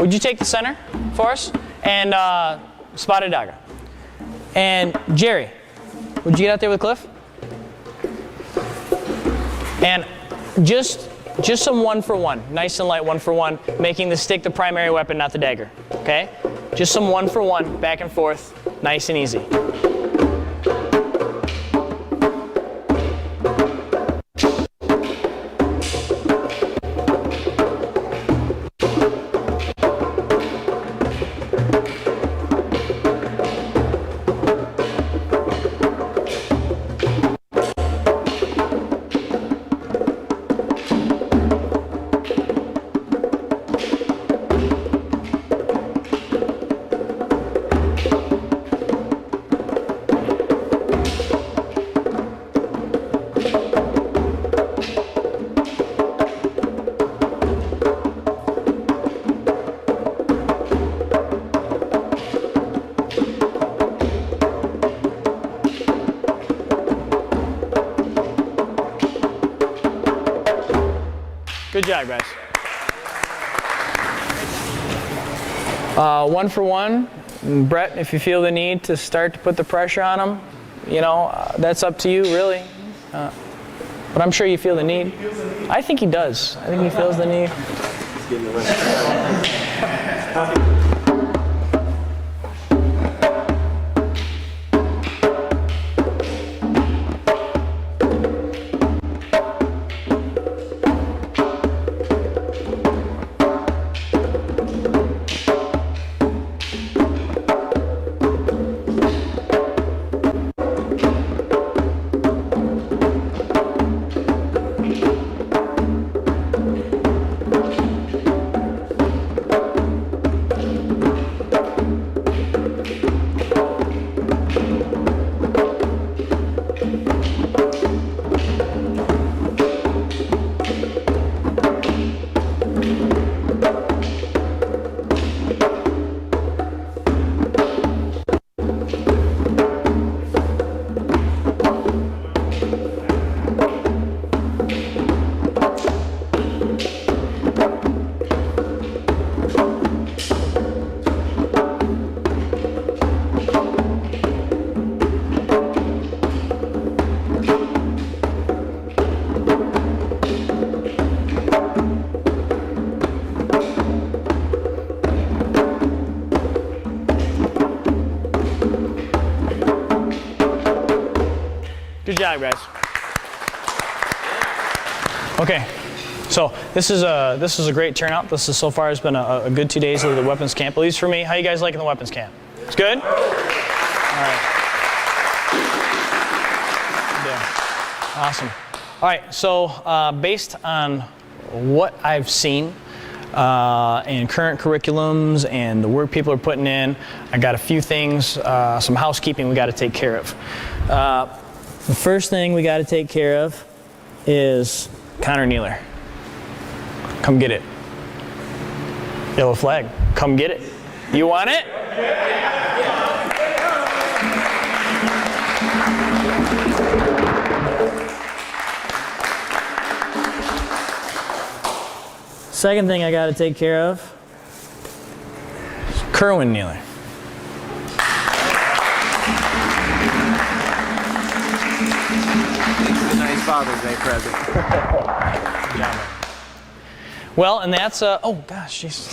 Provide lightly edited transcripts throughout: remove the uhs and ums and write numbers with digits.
would you take the center for us? And spotted dagger. And Jerry, would you get out there with Cliff? And just some 1-for-1, nice and light 1-for-1, making the stick the primary weapon, not the dagger. Okay? Just some 1-for-1, back and forth, nice and easy. Good job, guys. 1-for-1. Brett, if you feel the need to start to put the pressure on him, you know, that's up to you, really. But I'm sure you feel the need. I think he does. I think he feels the need. Good job, guys. Okay, so this is a great turnout. This is so far has been a good 2 days of the weapons camp, at least for me. How you guys liking the weapons camp? It's good? All right. Yeah. Awesome. All right, so based on what I've seen and current curriculums and the work people are putting in, I got a few things, some housekeeping we got to take care of. The first thing we got to take care of is Connor Nealer. Come get it. Yellow flag. Come get it. You want it? Second thing I got to take care of is Kerwin Nealer. Father's Day present. Well, and that's oh gosh, jeez.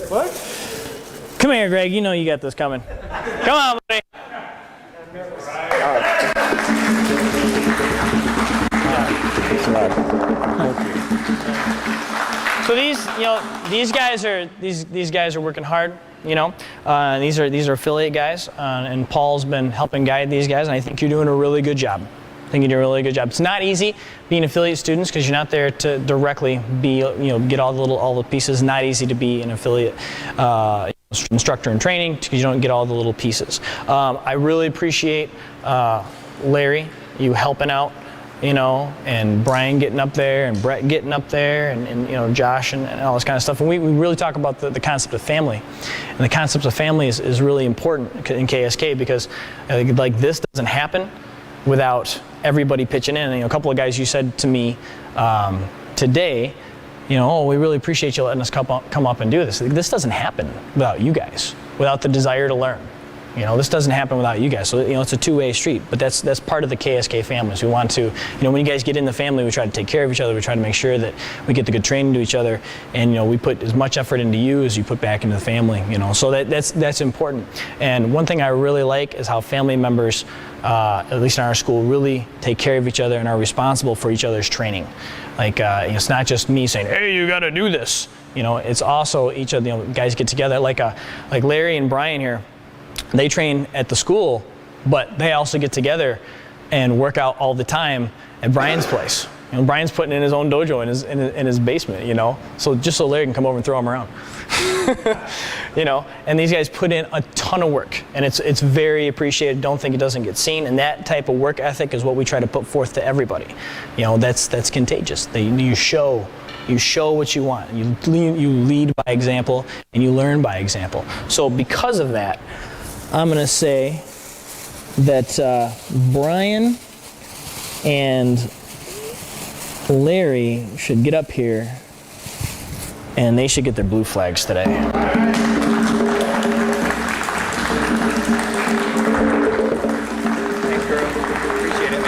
What? Come here, Greg. You know you got this coming. Come on, buddy. So these guys are working hard. You know, these are affiliate guys, and Paul's been helping guide these guys, and I think you're doing a really good job. I think you do a really good job. It's not easy being affiliate students because you're not there to directly be, get all the pieces. Not easy to be an affiliate instructor in training because you don't get all the little pieces. I really appreciate Larry, you helping out, and Brian getting up there and Brett getting up there and Josh and all this kind of stuff. And we really talk about the concept of family. And the concept of family is really important in KSK because like this doesn't happen without everybody pitching in. And, a couple of guys you said to me today, oh, we really appreciate you letting us come up and do this. This doesn't happen without you guys, without the desire to learn. This doesn't happen without you guys. So, it's a two-way street, but that's part of the KSK families. We want to, when you guys get in the family, we try to take care of each other. We try to make sure that we get the good training to each other, and, we put as much effort into you as you put back into the family, so that's important. And one thing I really like is how family members, at least in our school, really take care of each other and are responsible for each other's training. Like, it's not just me saying, hey, you got to do this. It's also each of the guys get together, like Larry and Brian here. They train at the school, but they also get together and work out all the time at Brian's place. Brian's putting in his own dojo in his basement, so just so Larry can come over and throw him around. And these guys put in a ton of work, and it's very appreciated. Don't think it doesn't get seen, and that type of work ethic is what we try to put forth to everybody. That's contagious. You show what you want. You lead by example, and you learn by example. So because of that, I'm going to say that Brian and Larry should get up here, and they should get their blue flags today. Thanks, girl. Appreciate it,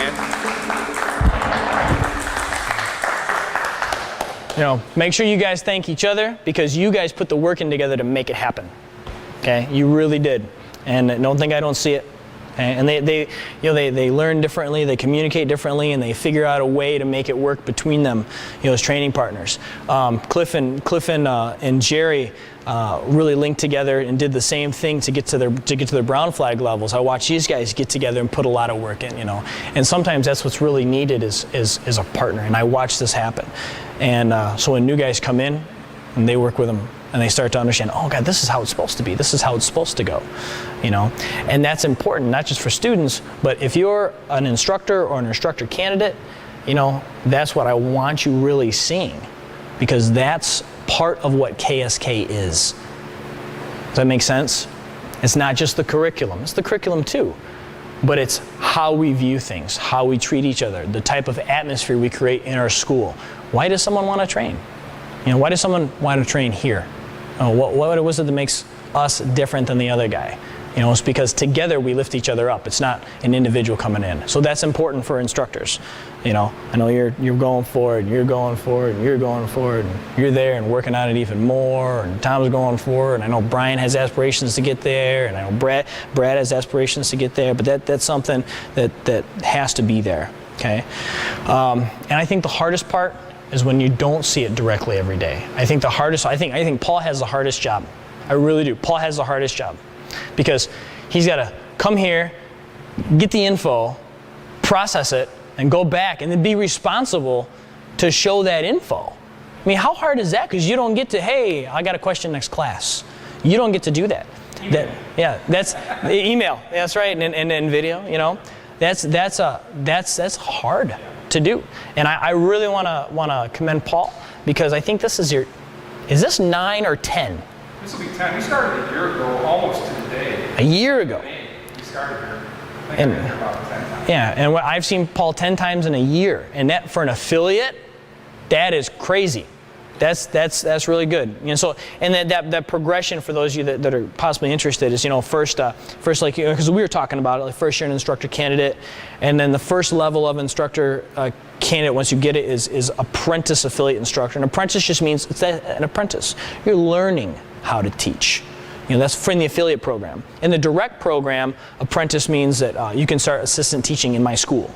man. Make sure you guys thank each other, because you guys put the work in together to make it happen. Okay, you really did. And don't think I don't see it. And they learn differently, they communicate differently, and they figure out a way to make it work between them, as training partners. Cliff and Jerry really linked together and did the same thing to get to their brown flag levels. I watched these guys get together and put a lot of work in, And sometimes that's what's really needed is a partner. And I watch this happen. And so when new guys come in and they work with them, and they start to understand, oh God, this is how it's supposed to be. This is how it's supposed to go, And that's important, not just for students, but if you're an instructor or an instructor candidate, that's what I want you really seeing, because that's part of what KSK is. Does that make sense? It's not just the curriculum. It's the curriculum too, but it's how we view things, how we treat each other, the type of atmosphere we create in our school. Why does someone want to train? Why does someone want to train here? What was it that makes us different than the other guy? It's because together we lift each other up. It's not an individual coming in. So that's important for instructors. I know you're going forward, and you're going forward, and you're going forward, and you're there and working on it even more, and Tom's going forward, and I know Brian has aspirations to get there, and I know Brad has aspirations to get there, but that's something that has to be there, okay? And I think the hardest part is when you don't see it directly every day. I think Paul has the hardest job. I really do. Paul has the hardest job, because he's got to come here, get the info, process it, and go back, and then be responsible to show that info. I mean, how hard is that? Because you don't get to, hey, I got a question next class. You don't get to do that. That's email. That's right, and video. That's hard to do. And I really want to commend Paul, because I think this is is this 9 or 10? This will be 10. We started a year ago, almost to the day. A year ago. We started here. I think I've been here about 10 times. Yeah, and I've seen Paul 10 times in a year, and that for an affiliate, that is crazy. That's really good. So, and that progression for those of you that are possibly interested is, first like, because we were talking about it, like first year an instructor candidate, and then the first level of instructor candidate, once you get it, is apprentice affiliate instructor. An apprentice just means it's an apprentice. You're learning how to teach. That's from the affiliate program. In the direct program, apprentice means that you can start assistant teaching in my school.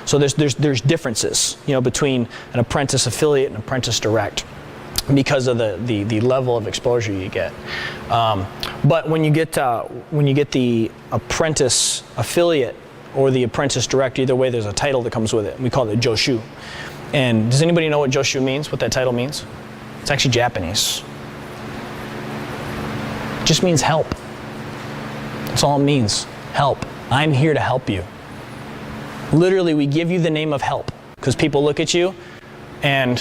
So there's differences, between an apprentice affiliate and apprentice direct, because of the level of exposure you get. But when you get the apprentice affiliate or the apprentice direct, either way, there's a title that comes with it. We call it Joshu. And does anybody know what Joshu means? What that title means? It's actually Japanese. It just means help. That's all it means. Help. I'm here to help you. Literally, we give you the name of help, because people look at you, and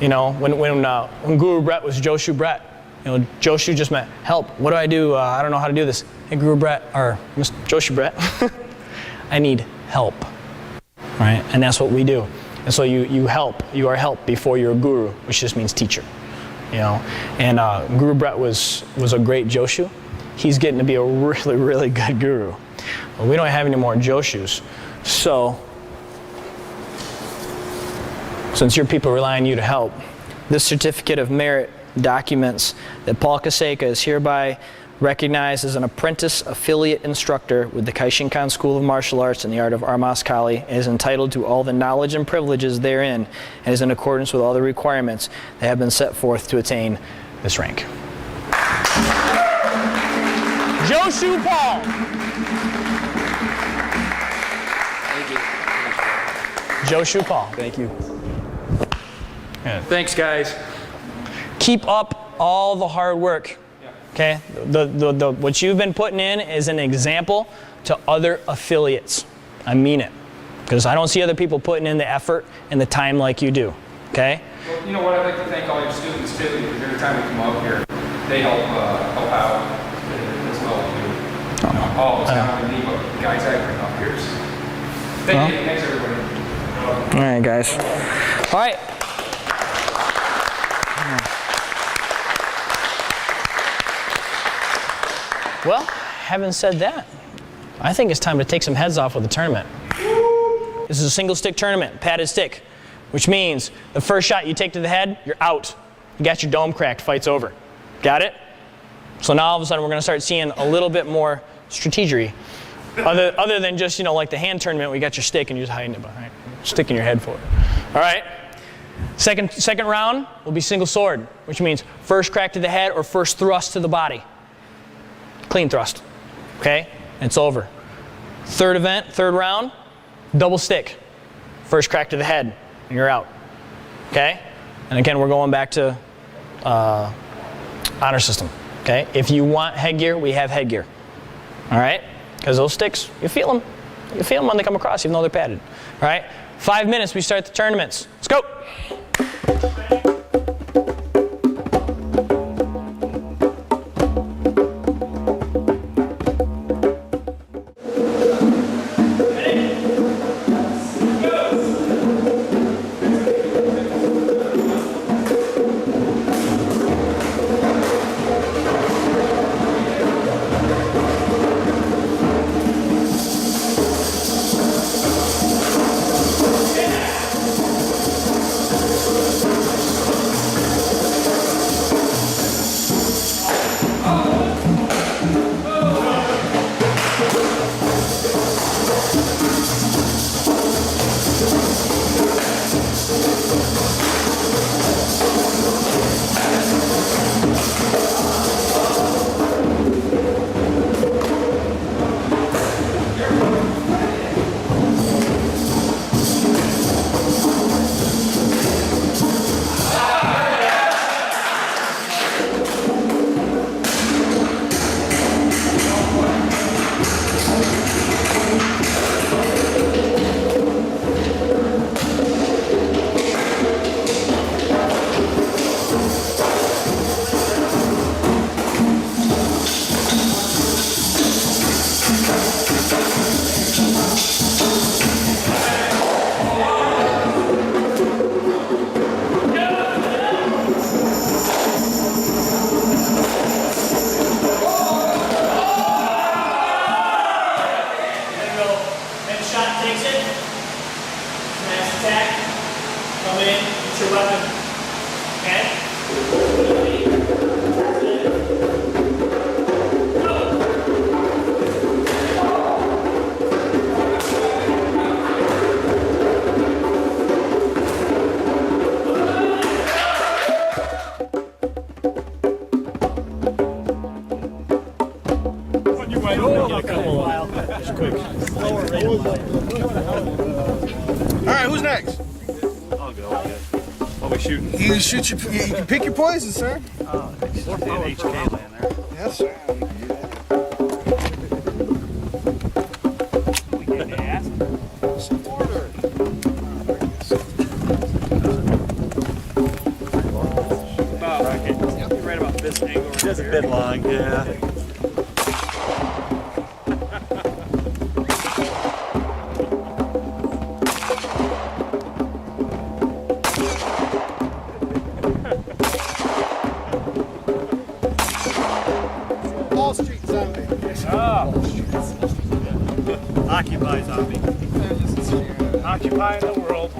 when Guru Brett was Joshu Brett, Joshu just meant help. What do? I don't know how to do this. Hey, Guru Brett, or Mr. Joshu Brett, I need help, right? And that's what we do. And so you are help before you're a guru, which just means teacher. You know, and Guru Brett was a great Joshu. He's getting to be a really, really good guru. Well, we don't have any more Joshus. So, since your people rely on you to help, this certificate of merit documents that Paul Kaseka is hereby recognized as an apprentice affiliate instructor with the Kaishinkan School of Martial Arts in the art of Armas Kali, and is entitled to all the knowledge and privileges therein, and is in accordance with all the requirements that have been set forth to attain this rank. Joshu Paul. Thank you. Joshu Paul. Thank you. Good. Thanks, guys. Keep up all the hard work. Okay, what you've been putting in is an example to other affiliates. I mean it, because I don't see other people putting in the effort and the time like you do. Okay. Well, you know what? I'd like to thank all your students too. Because every time we come up here, they help out as well too. You know, all of us, not only me, but the guys I bring up here. So thank you. Thanks, everybody. All right, guys. All right. Well, having said that, I think it's time to take some heads off with the tournament. This is a single stick tournament, padded stick, which means the first shot you take to the head, you're out. You got your dome cracked, fight's over. Got it? So now all of a sudden we're going to start seeing a little bit more strategery. Other than just, you know, like the hand tournament, we got your stick and you're just hiding it behind, sticking your head forward. All right? Second round will be single sword, which means first crack to the head or first thrust to the body. Clean thrust, okay? And it's over. Third round, double stick. First crack to the head, and you're out, okay? And again, we're going back to honor system, okay? If you want headgear, we have headgear, all right? Because those sticks, you feel them. You feel them when they come across, even though they're padded, all right? 5 minutes, we start the tournaments. Let's go. Alright, who's next? I'll go. What we shooting? You can pick your poison, sir. HK land there. Yes, sir. We getting ass? Some order. Right about this angle. Just a bit long, yeah. Occupy zombie. Occupying the world.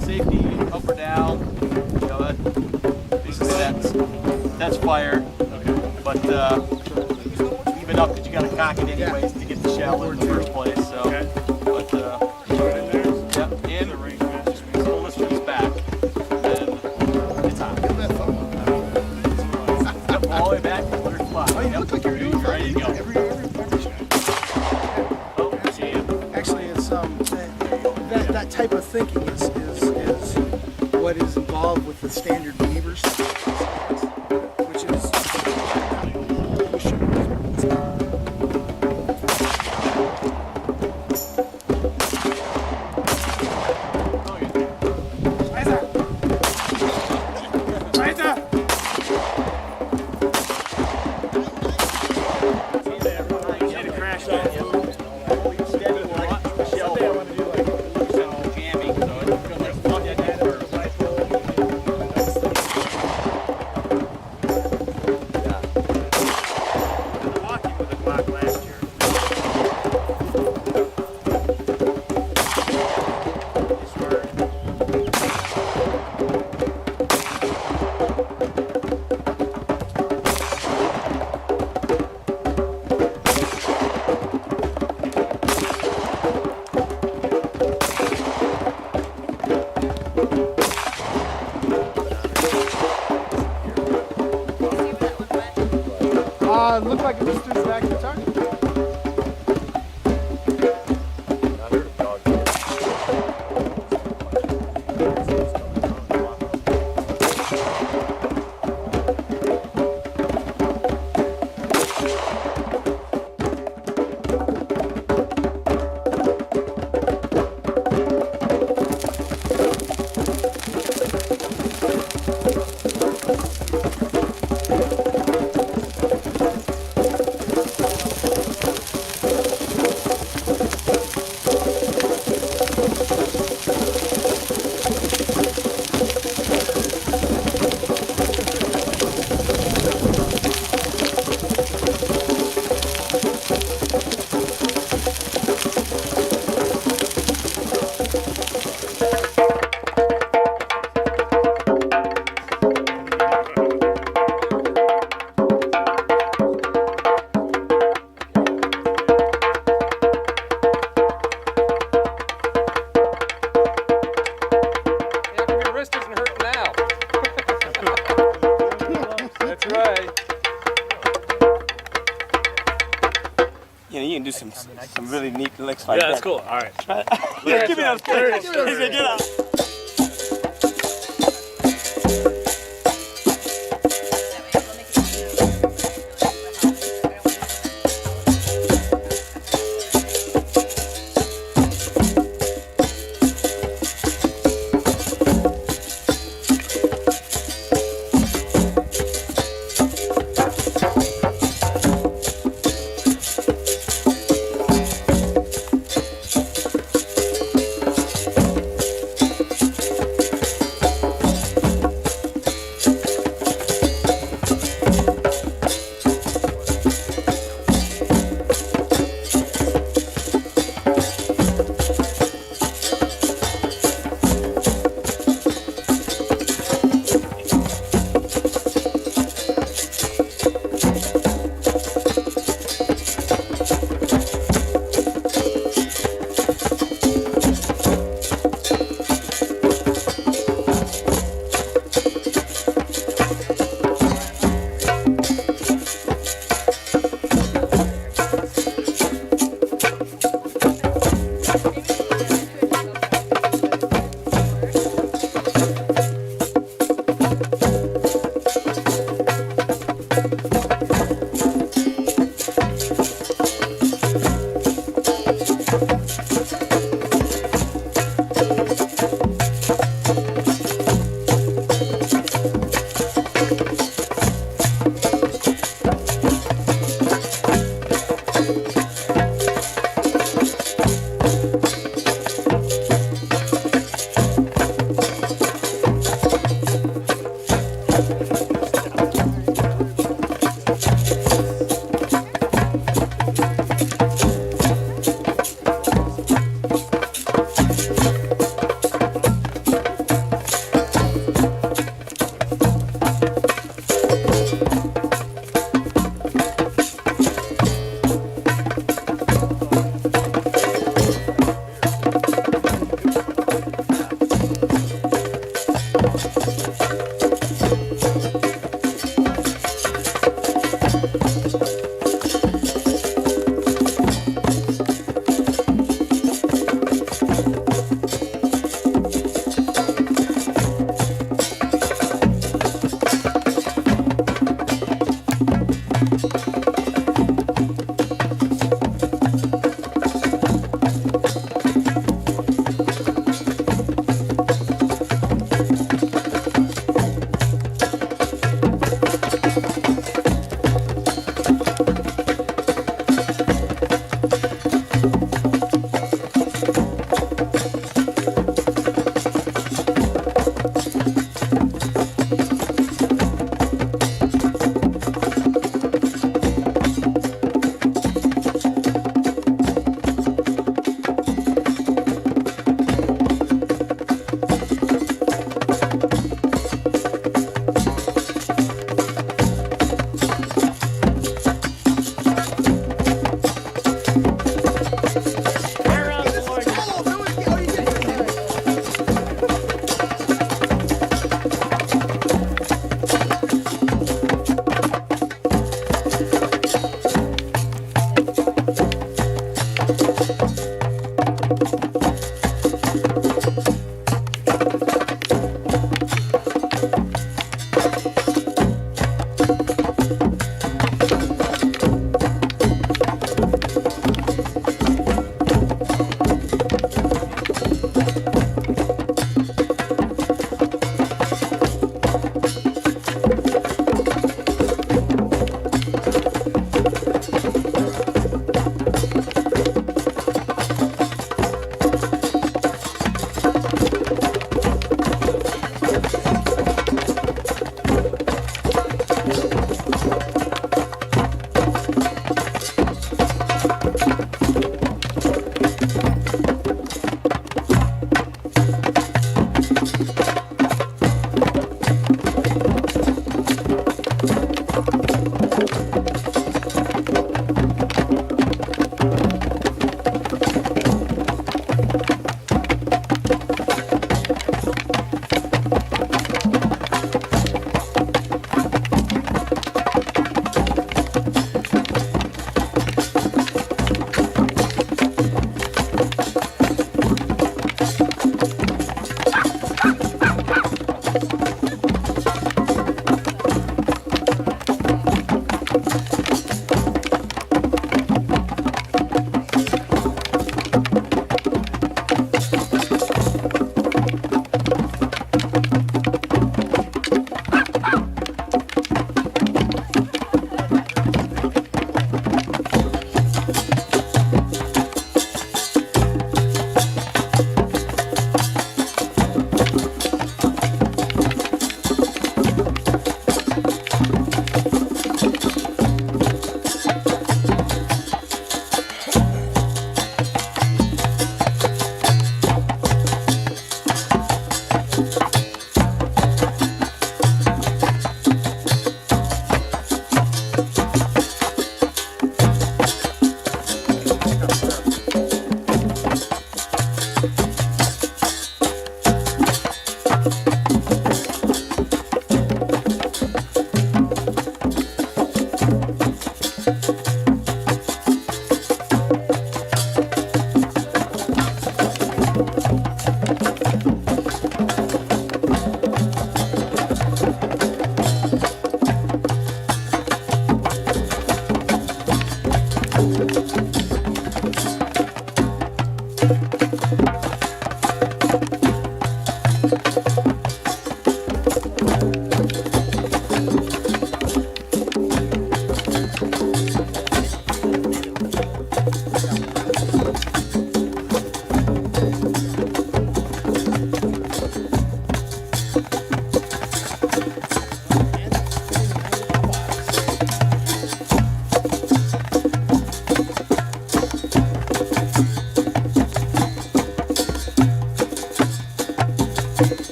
Safety up or down, you know, that's fire. But leave it up because you got to cock it anyways to get the shell in the first place. So, but yep, in just pull this piece back, then it's on. Yep, all the way back, put it flat. Oh, you look like you're doing ready to go. Actually, it's that type of thinking is what is involved with the standard beavers, which is looked like it was through the back of the truck. You know, you can do some really neat licks like Yeah, that. that's cool. All right. Yeah, give me those pictures. Get out.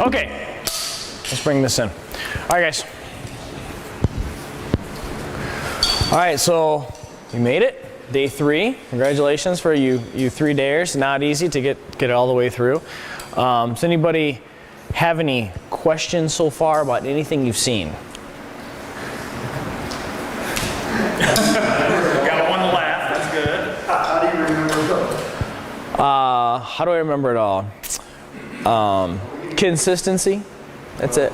Okay, let's bring this in. All right, guys. All right, so you made it. Day 3. Congratulations for you 3 dares. Not easy to get it all the way through. Does anybody have any questions so far about anything you've seen? Got one laugh. That's good. How do I remember it all? Consistency. That's it.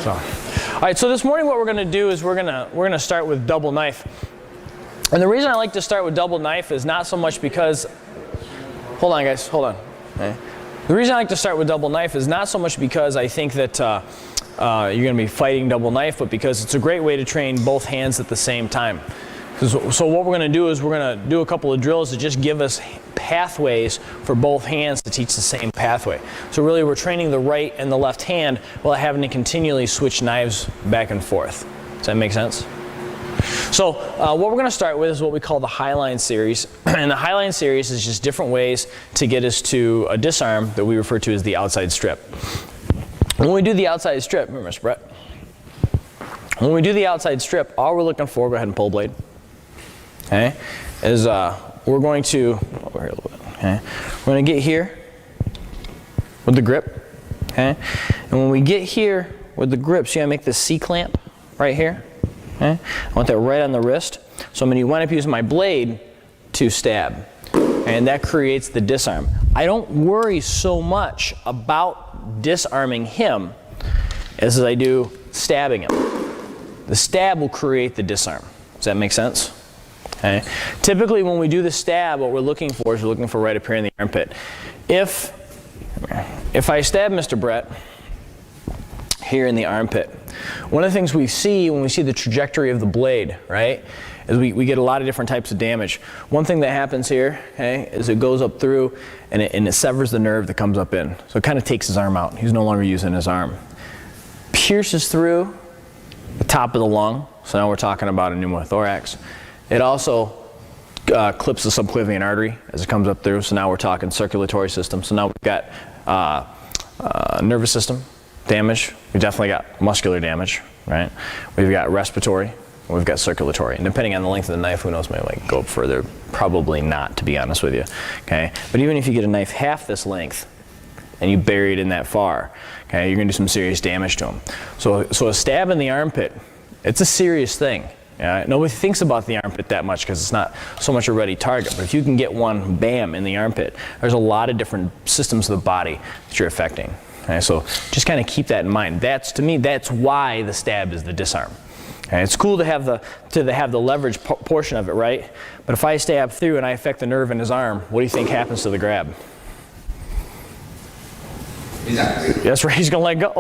So, all right. So this morning, what we're going to do is we're gonna start with double knife. And the reason I like to start with double knife is not so much because. Hold on, guys. Hold on. Okay. The reason I like to start with double knife is not so much because I think that you're going to be fighting double knife, but because it's a great way to train both hands at the same time. So what we're going to do is we're going to do a couple of drills to just give us pathways for both hands to teach the same pathway. So really we're training the right and the left hand while having to continually switch knives back and forth. Does that make sense? So what we're going to start with is what we call the Highline series. And the Highline series is just different ways to get us to a disarm that we refer to as the outside strip. When we do the outside strip, remember, Mr. Brett? When we do the outside strip, all we're looking for, go ahead and pull blade, okay, is we're going to, over here a little bit, okay, we're going to get here with the grip, okay, and when we get here with the grip, so you make this C-clamp right here, okay, I want that right on the wrist, so I'm going to wind up using my blade to stab, and that creates the disarm. I don't worry so much about disarming him as I do stabbing him. The stab will create the disarm. Does that make sense? Okay. Typically when we do the stab, what we're looking for is we're looking for right up here in the armpit. If I stab Mr. Brett here in the armpit, one of the things we see when we see the trajectory of the blade, right, is we get a lot of different types of damage. One thing that happens here, okay, is it goes up through and it severs the nerve that comes up in. So it kind of takes his arm out. He's no longer using his arm. Pierces through the top of the lung. So now we're talking about a pneumothorax. It also clips the subclavian artery as it comes up through. So now we're talking circulatory system. So now we've got nervous system damage. We've definitely got muscular damage, right? We've got respiratory. We've got circulatory. And depending on the length of the knife, who knows, maybe like go up further. Probably not, to be honest with you. Okay. But even if you get a knife half this length and you bury it in that far, okay, you're going to do some serious damage to him. So a stab in the armpit, it's a serious thing. Nobody thinks about the armpit that much because it's not so much a ready target. But if you can get one, bam, in the armpit, there's a lot of different systems of the body that you're affecting. Okay, so just kind of keep that in mind. To me, that's why the stab is the disarm. Okay, it's cool to have the leverage portion of it, right? But if I stab through and I affect the nerve in his arm, what do you think happens to the grab? Exactly. That's right, he's gonna let go.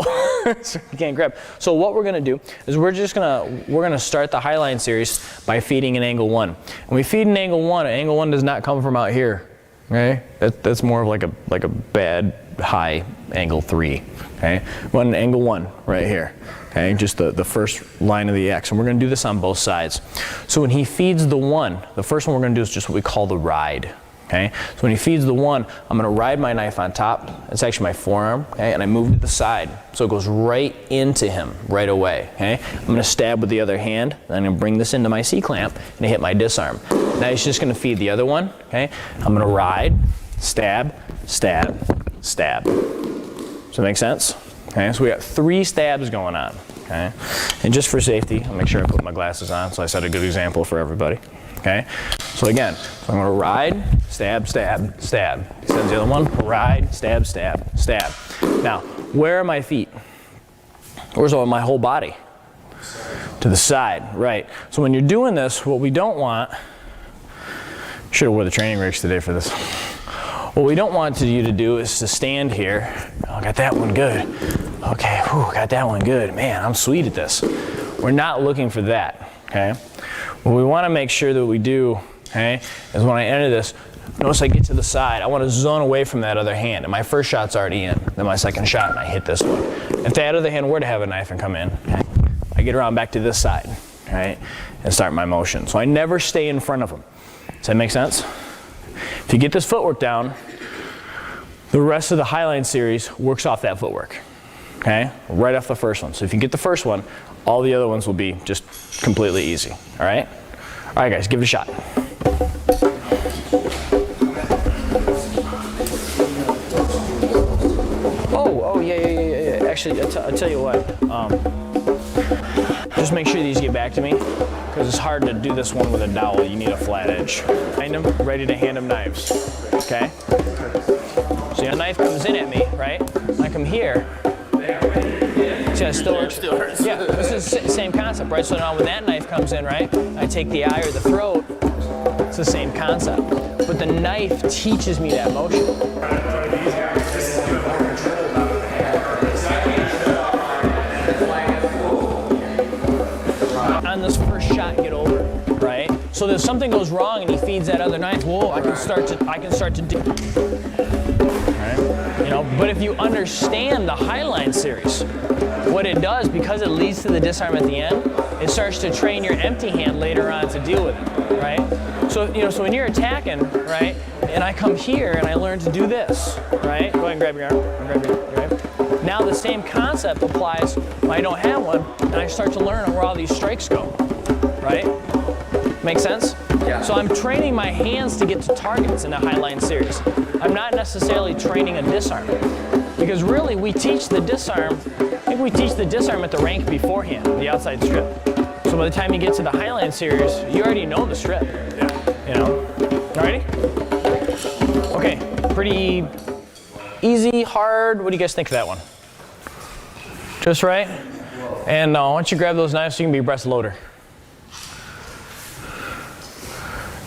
So he can't grab. So what we're gonna do is we're gonna start the Highline series by feeding an angle 1. When we feed an angle 1 does not come from out here. Okay? That's more of like a bad high angle 3. Okay? We want an angle 1 right here. Okay? Just the first line of the X. And we're gonna do this on both sides. So when he feeds the 1, the first one we're gonna do is just what we call the ride. Okay, so when he feeds the 1, I'm going to ride my knife on top. It's actually my forearm, okay, and I move it to the side. So it goes right into him right away. Okay, I'm going to stab with the other hand, and I'm going to bring this into my C-clamp and hit my disarm. Now he's just going to feed the other one. Okay, I'm going to ride, stab, stab, stab. Does that make sense? Okay, so we got 3 stabs going on. Okay, and just for safety, I'll make sure I put my glasses on so I set a good example for everybody. Okay, so again, I'm going to ride, stab, stab, stab. He sends the other one, ride, stab, stab, stab. Now, where are my feet? Where's my whole body? To the side, right. So when you're doing this, what we don't want, should have wore the training rigs today for this. What we don't want you to do is to stand here. Oh, got that one good. Okay, whew, got that one good. Man, I'm sweet at this. We're not looking for that, okay? What we want to make sure that we do, okay, is when I enter this, notice I get to the side, I want to zone away from that other hand. And my first shot's already in, then my second shot, and I hit this one. If that other hand were to have a knife and come in, okay, I get around back to this side, right, and start my motion. So I never stay in front of him. Does that make sense? If you get this footwork down, The rest of the Highline series works off that footwork, okay? Right off the first one. So if you get the first one, all the other ones will be just completely easy, all right? All right, guys, give it a shot. Oh, yeah. Actually, I'll tell you what. Just make sure these get back to me, because it's hard to do this one with a dowel. You need a flat edge. Find them, ready to hand them knives, okay? So the knife comes in at me, right? I come here. See how it still works? Yeah, this is the same concept, right? So now when that knife comes in, right, I take the eye or the throat, it's the same concept. But the knife teaches me that motion. On this first shot, get over, right? So if something goes wrong and he feeds that other knife, whoa, I can start to do. Right? You know, but if you understand the Highline series, what it does, because it leads to the disarm at the end, it starts to train your empty hand later on to deal with it, right? So so when you're attacking, right, and I come here and I learn to do this, right? Go ahead and grab your arm. Right? Now the same concept applies when I don't have one, and I start to learn where all these strikes go, right? Make sense? Yeah. So I'm training my hands to get to targets in the Highline series. I'm not necessarily training a disarm, because really we teach the disarm. I think we teach the disarm at the rank beforehand, the outside strip. So by the time you get to the Highline series, you already know the strip. Yeah. You know? Alrighty? Okay. Pretty easy, hard. What do you guys think of that one? Just right? And why don't you grab those knives so you can be breast loader.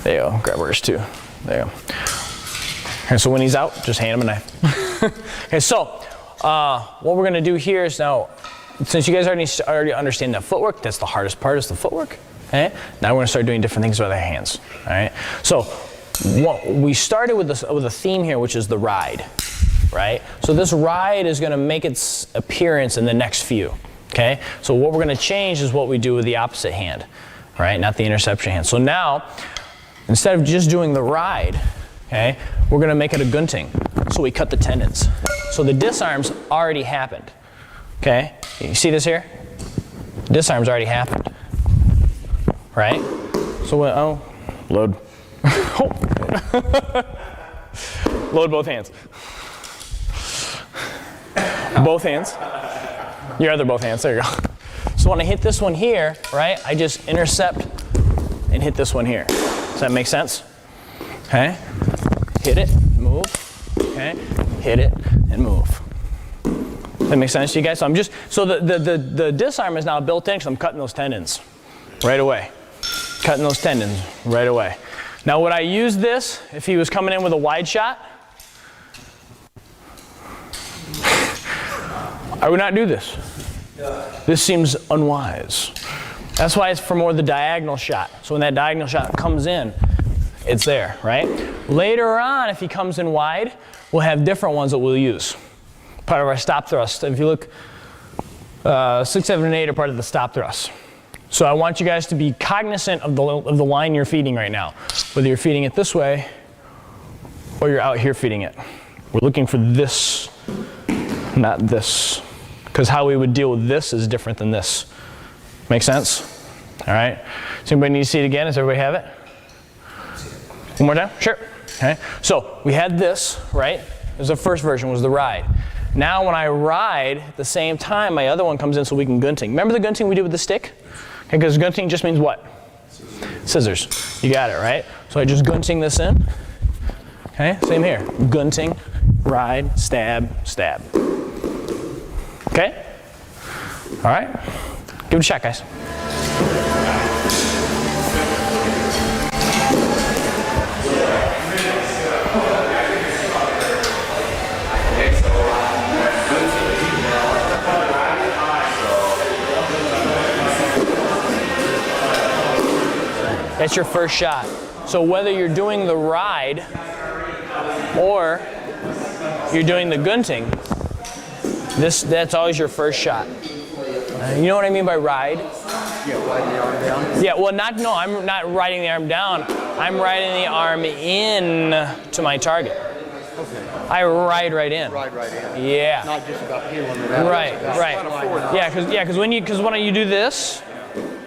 There you go. Grab hers too. There you go. Okay, so when he's out, just hand him a knife. Okay, so what we're going to do here is now, since you guys already understand the footwork, that's the hardest part is the footwork. Okay? Now we're going to start doing different things with our hands. All right? So we started with a theme here, which is the ride. Right? So this ride is going to make its appearance in the next few. Okay? So what we're going to change is what we do with the opposite hand. Right? Not the interception hand. So now, instead of just doing the ride, okay, we're going to make it a gunting. So we cut the tendons. So the disarm's already happened. Okay? You see this here? Disarm's already happened. Right? So load. Load both hands. Both hands. Your other both hands. There you go. So when I hit this one here, right, I just intercept and hit this one here. Does that make sense? Okay? Hit it, move. Okay? Hit it and move. That makes sense to you guys? So the disarm is now built in because I'm cutting those tendons right away. Cutting those tendons right away. Now would I use this if he was coming in with a wide shot? I would not do this. This seems unwise. That's why it's for more the diagonal shot. So when that diagonal shot comes in, it's there, right? Later on, if he comes in wide, we'll have different ones that we'll use. Part of our stop thrust. If you look, 6, 7, and 8 are part of the stop thrust. So I want you guys to be cognizant of the line you're feeding right now. Whether you're feeding it this way, or you're out here feeding it. We're looking for this, not this. Because how we would deal with this is different than this. Make sense? All right. Does anybody need to see it again? Does everybody have it? One more time? Sure. Okay. So we had this, right? It was the first version, was the ride. Now when I ride, at the same time, my other one comes in so we can gunting. Remember the gunting we did with the stick? Okay, because gunting just means what? Scissors. You got it, right? So I just gunting this in. Okay, same here. Gunting, ride, stab, stab. Okay? All right? Give it a shot, guys. That's your first shot. So whether you're doing the ride or you're doing the gunting, that's always your first shot. You know what I mean by ride? Yeah, riding the arm down. Yeah, well, I'm not riding the arm down. I'm riding the arm in to my target. I ride right in. Ride right in. Yeah. Not just about peeling it out. Right, It's about right. sliding out. Yeah, because when you do this,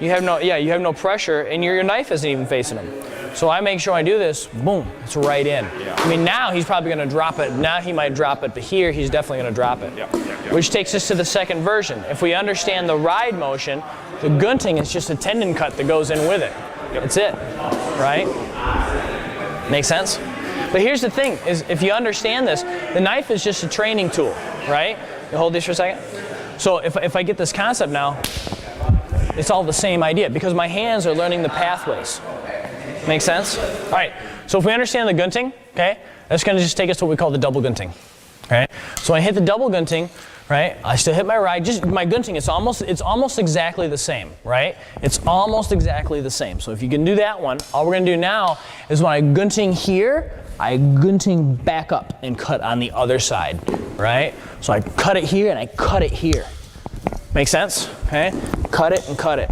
you have no pressure, and your knife isn't even facing him. So I make sure I do this. Boom, it's right in. I mean, now he's probably going to drop it. Now he might drop it, but here he's definitely going to drop it. Which takes us to the second version. If we understand the ride motion, the gunting is just a tendon cut that goes in with it. That's it, right? Make sense? But here's the thing: is if you understand this, the knife is just a training tool, right? You hold this for a second. So if I get this concept now, it's all the same idea because my hands are learning the pathways. Make sense? All right. So if we understand the gunting, okay, that's going to just take us to what we call the double gunting. Okay. So I hit the double gunting, right? I still hit my ride. Just my gunting, it's almost exactly the same, right? It's almost exactly the same. So if you can do that one, all we're going to do now is when I gunting here, I gunting back up and cut on the other side, right? So I cut it here and I cut it here. Make sense? Okay. Cut it and cut it.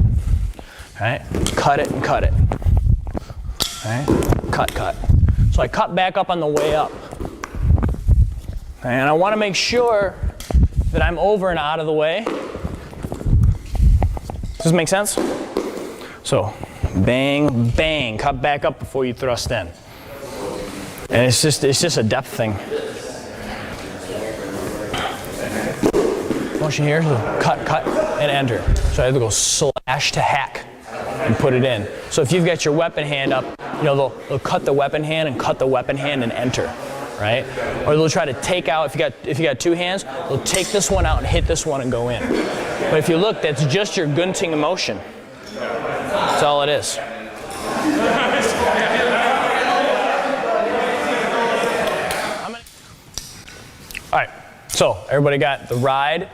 Right? Cut it and cut it. Okay. Cut. So I cut back up on the way up. Okay. And I want to make sure that I'm over and out of the way. Does this make sense? So bang, bang, cut back up before you thrust in. And it's just a depth thing. Motion here, so cut, and enter. So I have to go slash to hack and put it in. So if you've got your weapon hand up, they'll cut the weapon hand and cut the weapon hand and enter, right? Or they'll try to take out, if you got two hands, they'll take this one out and hit this one and go in. But if you look, that's just your gunting motion. That's all it is. All right, so everybody got the ride,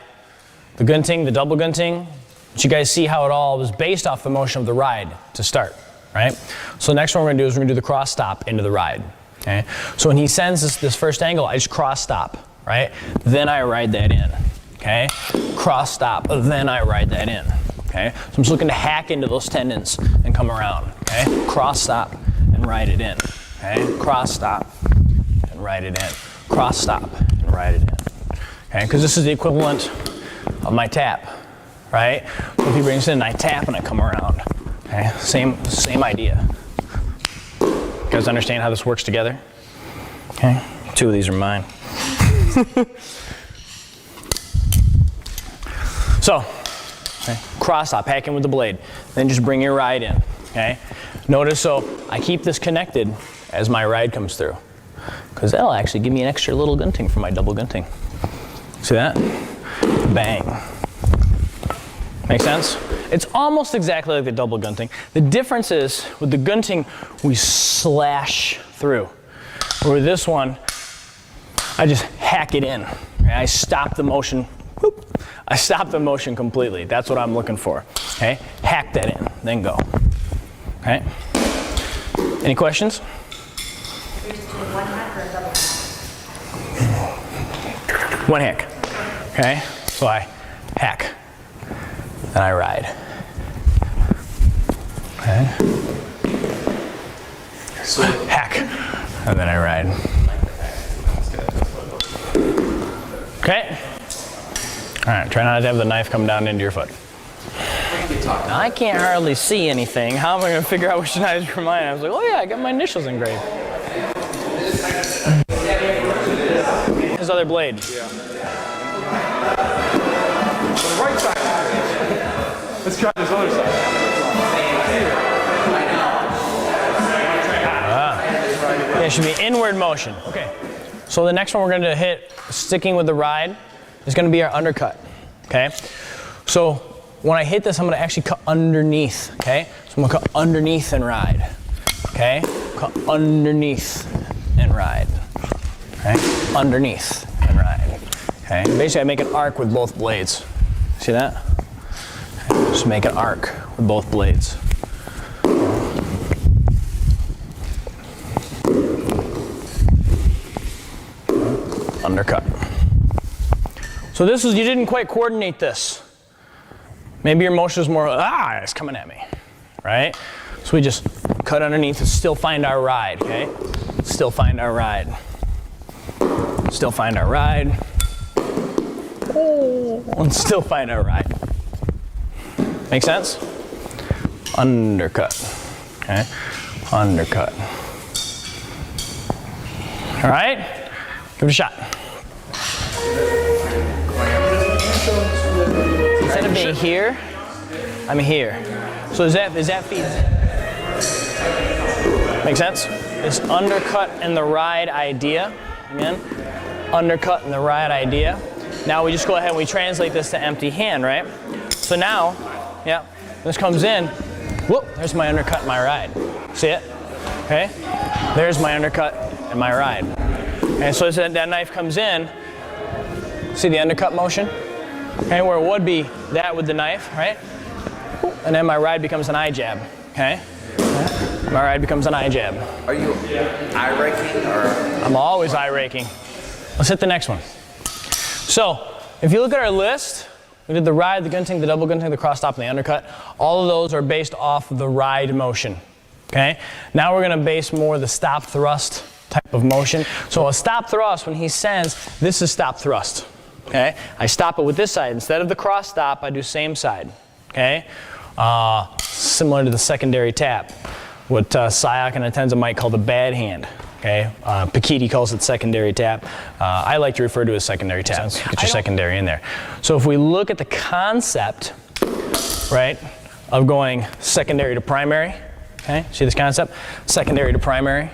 the gunting, the double gunting. But you guys see how it all was based off the motion of the ride to start, right? So the next one we're gonna do is we're gonna do the cross stop into the ride, okay? So when he sends this first angle, I just cross stop, right? Then I ride that in, okay? Cross stop, then I ride that in, okay? So I'm just looking to hack into those tendons and come around, okay? Cross stop and ride it in, okay? Cross stop and ride it in. Cross stop and ride it in, okay? Because this is the equivalent of my tap, right? So if he brings it in, I tap and I come around, okay? Same idea. You guys understand how this works together? Okay, 2 of these are mine. So, okay, cross stop, hack in with the blade. Then just bring your ride in, okay? Notice, so I keep this connected as my ride comes through, because that'll actually give me an extra little gunting for my double gunting. See that? Bang. Make sense? It's almost exactly like the double gunting. The difference is, with the gunting, we slash through. Or with this one, I just hack it in. Okay? I stop the motion. Whoop. I stop the motion completely. That's what I'm looking for. Okay? Hack that in, then go. Okay? Any questions? One hack. Okay? So I hack. And I ride. Okay? Hack. And then I ride. Okay? Alright, try not to have the knife come down into your foot. Now, I can't hardly see anything. How am I going to figure out which knives are mine? I was like, oh yeah, I got my initials engraved. His other blade. The right side. Let's try this other side. Yeah, it should be inward motion. Okay. So the next one we're going to hit, sticking with the ride, is going to be our undercut. Okay. So when I hit this, I'm going to actually cut underneath. Okay. So I'm going to cut underneath and ride. Okay. Cut underneath and ride. Okay. Underneath and ride. Okay. Basically, I make an arc with both blades. See that? Okay. Just make an arc with both blades. Undercut. So this is, you didn't quite coordinate this. Maybe your motion is more, it's coming at me, right? So we just cut underneath and still find our ride, okay? Still find our ride. Still find our ride. Oh, and still find our ride. Make sense? Undercut. Okay? Undercut. All right? Give it a shot. Instead of being here, I'm here. So is that feet? Make sense? This undercut and the ride idea. Again, undercut and the ride idea. Now we just go ahead and we translate this to empty hand, right? So now, yeah, this comes in. Whoop, there's my undercut and my ride. See it? Okay? There's my undercut and my ride. And so as that knife comes in, see the undercut motion? Okay, where it would be that with the knife, right? And then my ride becomes an eye jab, okay? My ride becomes an eye jab. Are you eye raking or? I'm always eye raking. Let's hit the next one. So, if you look at our list, we did the ride, the gunting, the double gunting, the cross stop, and the undercut. All of those are based off the ride motion, okay? Now we're gonna base more the stop thrust type of motion. So a stop thrust, when he sends, this is stop thrust, okay? I stop it with this side. Instead of the cross stop, I do same side, okay? Similar to the secondary tap. What Sayak and Atenza might call the bad hand, okay? Piketty calls it secondary tap. I like to refer to it as secondary tap. Get your secondary in there. So if we look at the concept, right, of going secondary to primary, okay? See this concept? Secondary to primary,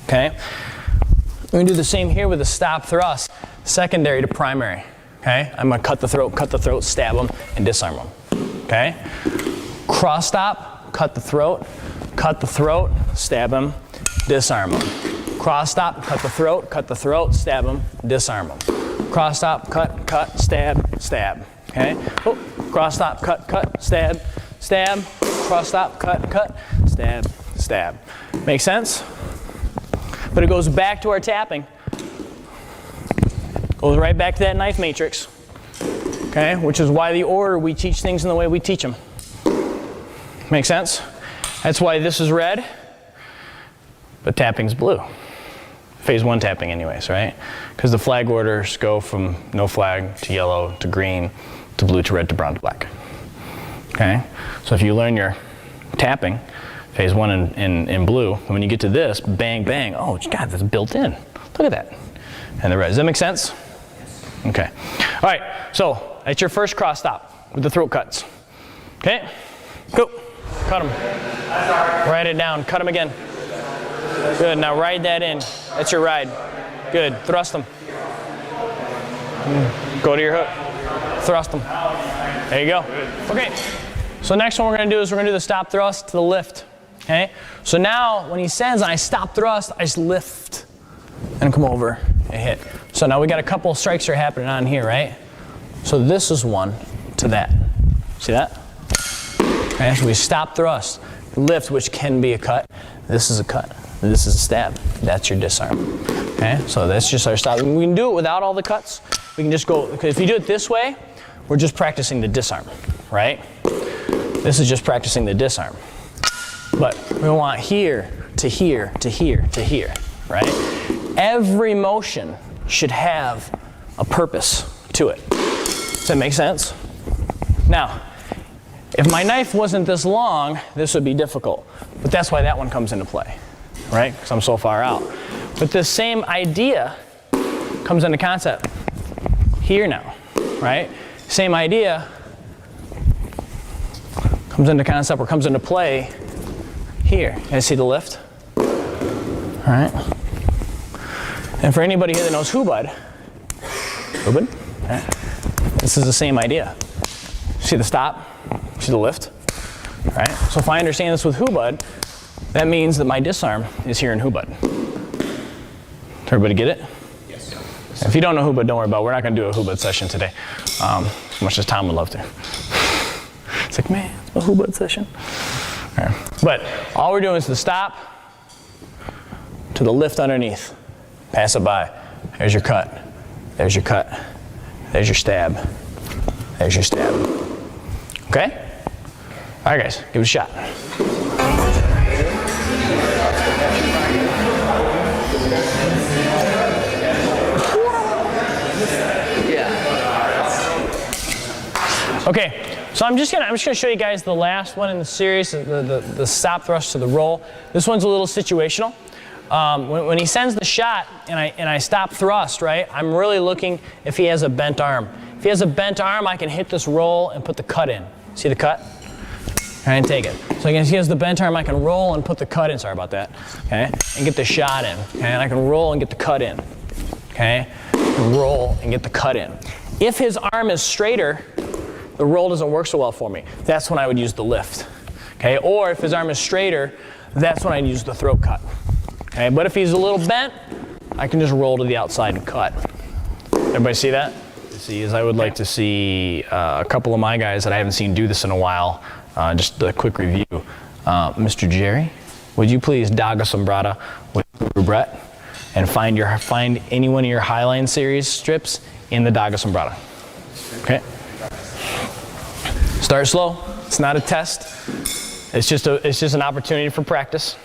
okay? We're gonna do the same here with the stop thrust, secondary to primary, okay? I'm gonna cut the throat, stab them, and disarm them, okay? Cross stop, cut the throat, stab them, disarm them. Cross stop, cut the throat, stab them, disarm them. Cross stop, cut, stab, okay? Oh, cross stop, cut, stab, cross stop, cut, stab. Make sense? But it goes back to our tapping. Goes right back to that knife matrix, okay? Which is why the order we teach things in the way we teach them. Make sense? That's why this is red, but tapping's blue. Phase 1 tapping anyways, right? Because the flag orders go from no flag to yellow to green to blue to red to brown to black. Okay? So if you learn your tapping, phase 1 in blue, and when you get to this, bang, bang, oh God, that's built in. Look at that. And the red. Does that make sense? Okay. All right, so that's your first cross stop with the throat cuts. Okay? Go. Cut them. Write it down. Cut them again. Good. Now ride that in. That's your ride. Good. Thrust them. Go to your hook. Thrust them. There you go. Okay. So next one we're going to do is we're going to do the stop thrust to the lift. Okay. So now when he sends and I stop thrust, I just lift and come over and hit. So now we got a couple of strikes that are happening on here, right? So this is one to that. See that? Okay, so we stop thrust, lift, which can be a cut. This is a cut. This is a stab. That's your disarm. Okay, so that's just our stop. We can do it without all the cuts. We can just go, because if you do it this way, we're just practicing the disarm, right? This is just practicing the disarm. But we want here to here to here to here, right? Every motion should have a purpose to it. Does that make sense? Now, if my knife wasn't this long, this would be difficult. But that's why that one comes into play, right? Because I'm so far out. But this same idea comes into concept here now, right? Same idea comes into concept or comes into play here. You guys see the lift? All right. And for anybody here that knows Hubud, right? This is the same idea. See the stop? See the lift? Right? So if I understand this with Hubud, that means that my disarm is here in Hubud. Does everybody get it? Yes. If you don't know Hubud, don't worry about it. We're not going to do a Hubud session today, as much as Tom would love to. It's like, man, it's a Hubud session. All right. But all we're doing is the stop to the lift underneath. Pass it by. There's your cut. There's your cut. There's your stab. There's your stab. Okay? All right, guys, give it a shot. Okay, so I'm just gonna show you guys the last one in the series, the stop thrust to the roll. This one's a little situational. When he sends the shot and I stop thrust, right, I'm really looking if he has a bent arm. If he has a bent arm, I can hit this roll and put the cut in. See the cut? And take it. So again, if he has the bent arm, I can roll and put the cut in, sorry about that, okay, and get the shot in, okay, and I can roll and get the cut in, okay, roll and get the cut in. If his arm is straighter, the roll doesn't work so well for me. That's when I would use the lift, okay, or if his arm is straighter, that's when I'd use the throat cut, okay, but if he's a little bent, I can just roll to the outside and cut. Everybody see that? I would like to see a couple of my guys that I haven't seen do this in a while. Just a quick review. Mr. Jerry, would you please Daga Sombrata with Brett and find any one of your Highline series strips in the Daga Sombrata. Okay. Start slow. It's not a test. It's just an opportunity for practice.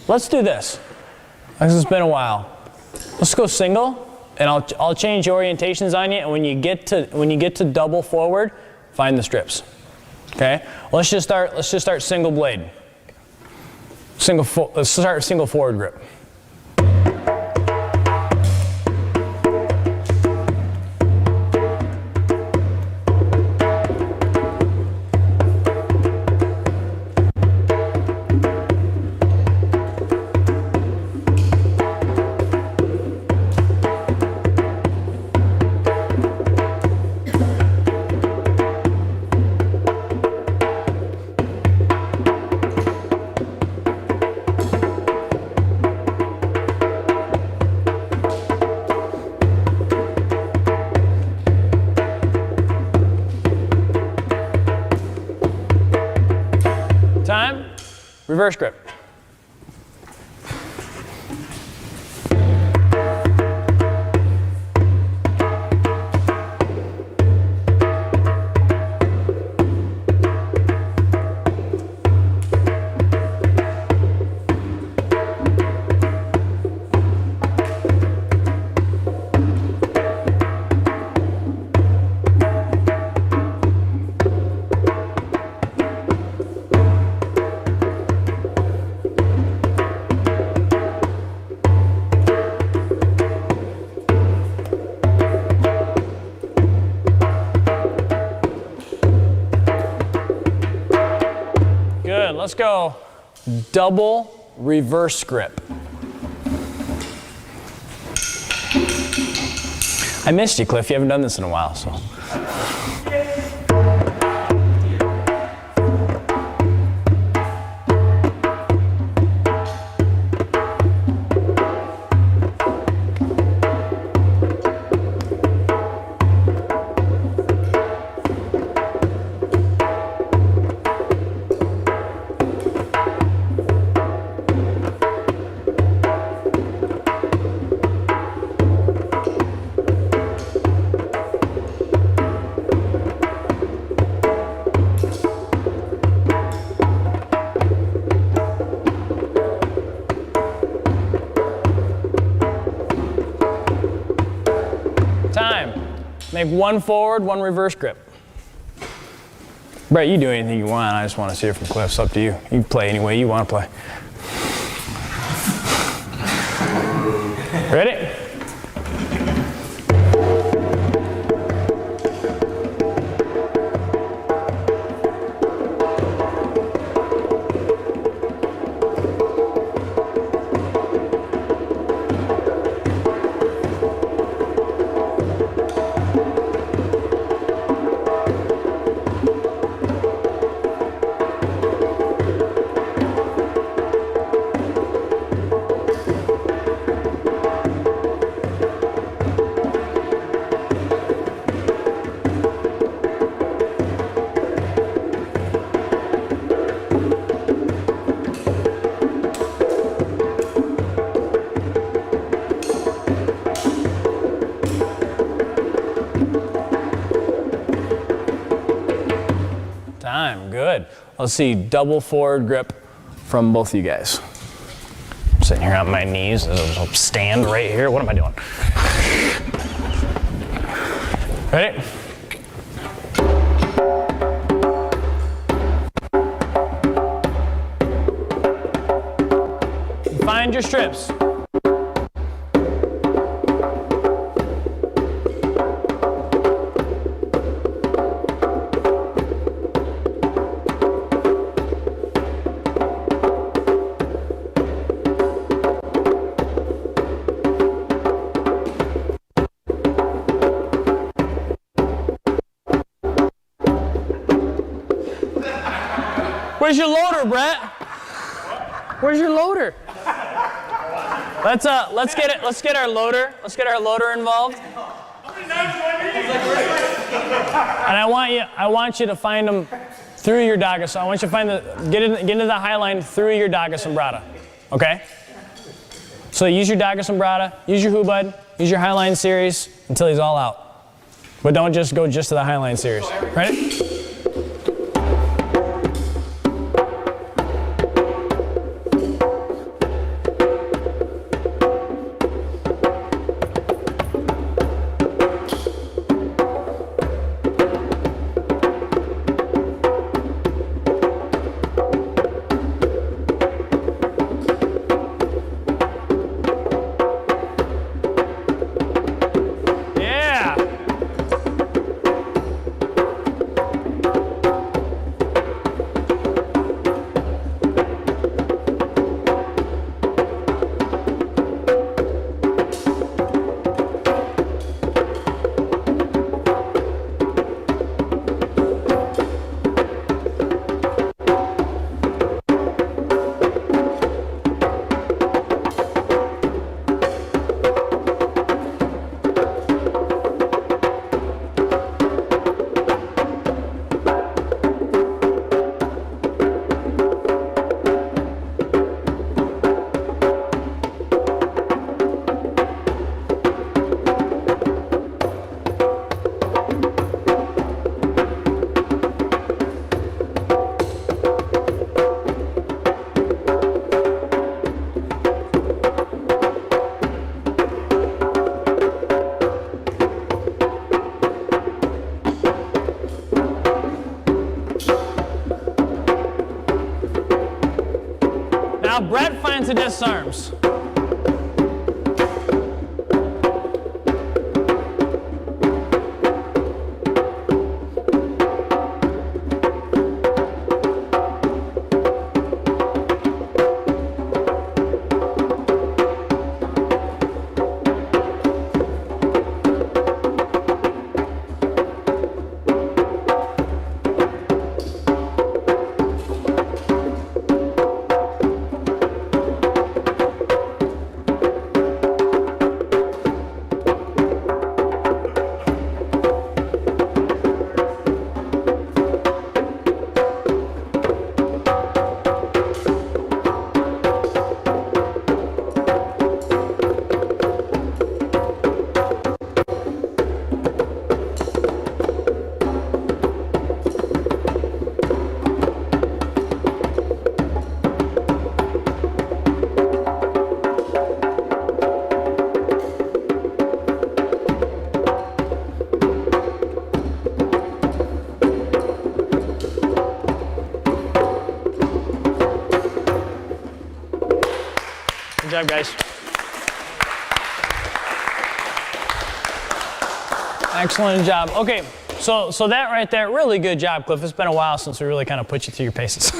Let's do this. Because it's been a while. Let's go single, and I'll change orientations on you. And when you get to double forward, find the strips. Okay. Let's just start single blade. Let's start single forward grip. Reverse grip. Let's go double reverse grip. I missed you, Cliff. You haven't done this in a while, so. Make one forward, one reverse grip. Brett, you do anything you want. I just want to see it from Cliff. It's up to you. You play any way you want to play. Ready? Time, good. Let's see, double forward grip from both of you guys. I'm sitting here on my knees, I'll stand right here. What am I doing? Ready? Find your strips. Where's your loader, Brett? Where's your loader? Let's get it. Let's get our loader. Let's get our loader involved. And I want you to find them through your Daga. So I want you to find get into the high line through your Daga Sombrada. Okay? So use your Daga Sombrada, use your Hubud, use your Highline series until he's all out. But don't just go just to the Highline series. Ready? Now Brett finds the disarms. job, guys. Excellent job. Okay, so that right there, really good job, Cliff. It's been a while since we really kind of put you through your paces.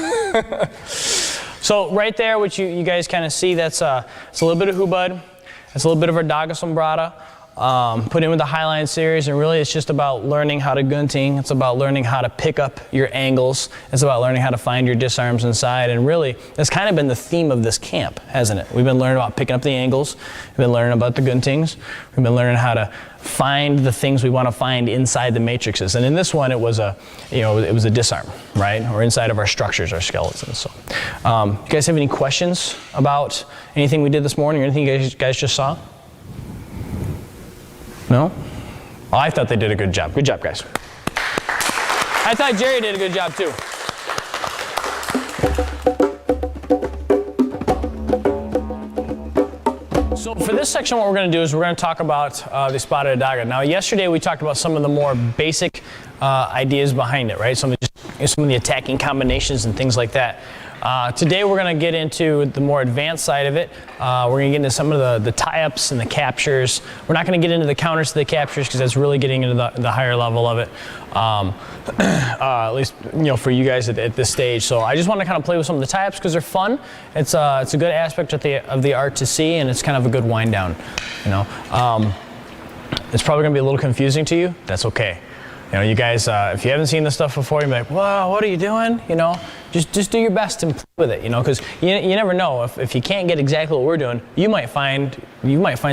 So right there, what you guys kind of see, it's a little bit of Hubud. It's a little bit of our Daga Sombrada. Put in with the Highline series, and really it's just about learning how to gunting. It's about learning how to pick up your angles. It's about learning how to find your disarms inside, and really that's kind of been the theme of this camp, hasn't it? We've been learning about picking up the angles. We've been learning about the guntings. We've been learning how to find the things we want to find inside the matrices. And in this one, it was a disarm, right? Or inside of our structures, our skeletons. So, you guys have any questions about anything we did this morning or anything you guys just saw? No? Oh, I thought they did a good job. Good job, guys. I thought Jerry did a good job, too. So for this section, what we're going to do is we're going to talk about the spotted adaga. Now, yesterday we talked about some of the more basic ideas behind it, right? Some of the attacking combinations and things like that. Today we're going to get into the more advanced side of it. We're going to get into some of the tie-ups and the captures. We're not going to get into the counters to the captures because that's really getting into the higher level of it. At least for you guys at this stage. So I just want to kind of play with some of the tie-ups because they're fun. It's a good aspect of the art to see, and it's kind of a good wind down. It's probably going to be a little confusing to you. That's okay. You guys, if you haven't seen this stuff before, you're like, "Whoa, what are you doing?" Just do your best and play with it. Because you never know if you can't get exactly what we're doing, you might find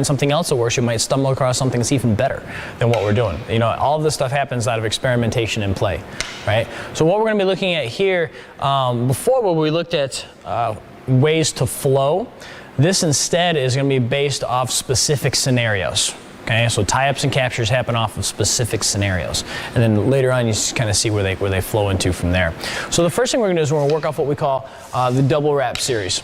something else that works. You might stumble across something that's even better than what we're doing. All of this stuff happens out of experimentation and play, right? So what we're going to be looking at here, before where we looked at ways to flow, this instead is going to be based off specific scenarios. Okay, so tie-ups and captures happen off of specific scenarios, and then later on you kind of see where they flow into from there. So the first thing we're going to do is we're going to work off what we call the double wrap series.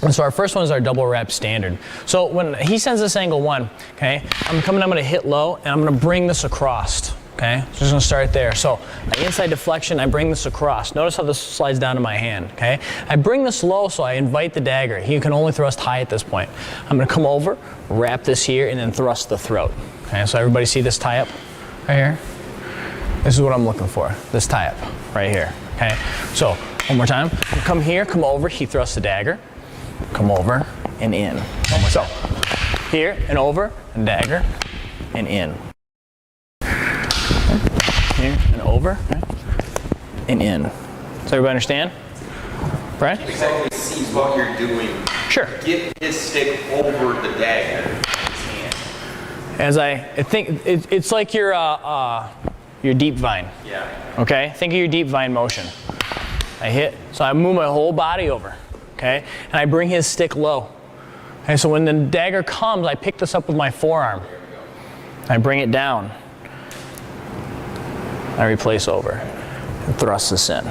And so our first one is our double wrap standard. So when he sends this angle 1, okay, I'm going to hit low, and I'm going to bring this across. Okay, so just going to start there. So my inside deflection, I bring this across. Notice how this slides down to my hand. Okay, I bring this low, so I invite the dagger. He can only thrust high at this point. I'm going to come over, wrap this here, and then thrust the throat. Okay, so everybody see this tie up right here? This is what I'm looking for. This tie up right here. Okay, so one more time. Come here, come over. He thrusts the dagger. Come over and in. So here and over, and dagger, and in. Here and over, and in. Does everybody understand? Brad? Exactly sees what you're doing. Sure. Get his stick over the dagger. As I think it's like your deep vine. Yeah. Okay. Think of your deep vine motion. I hit, so I move my whole body over. Okay, and I bring his stick low. Okay, so when the dagger comes, I pick this up with my forearm. I bring it down. I replace over and thrust this in.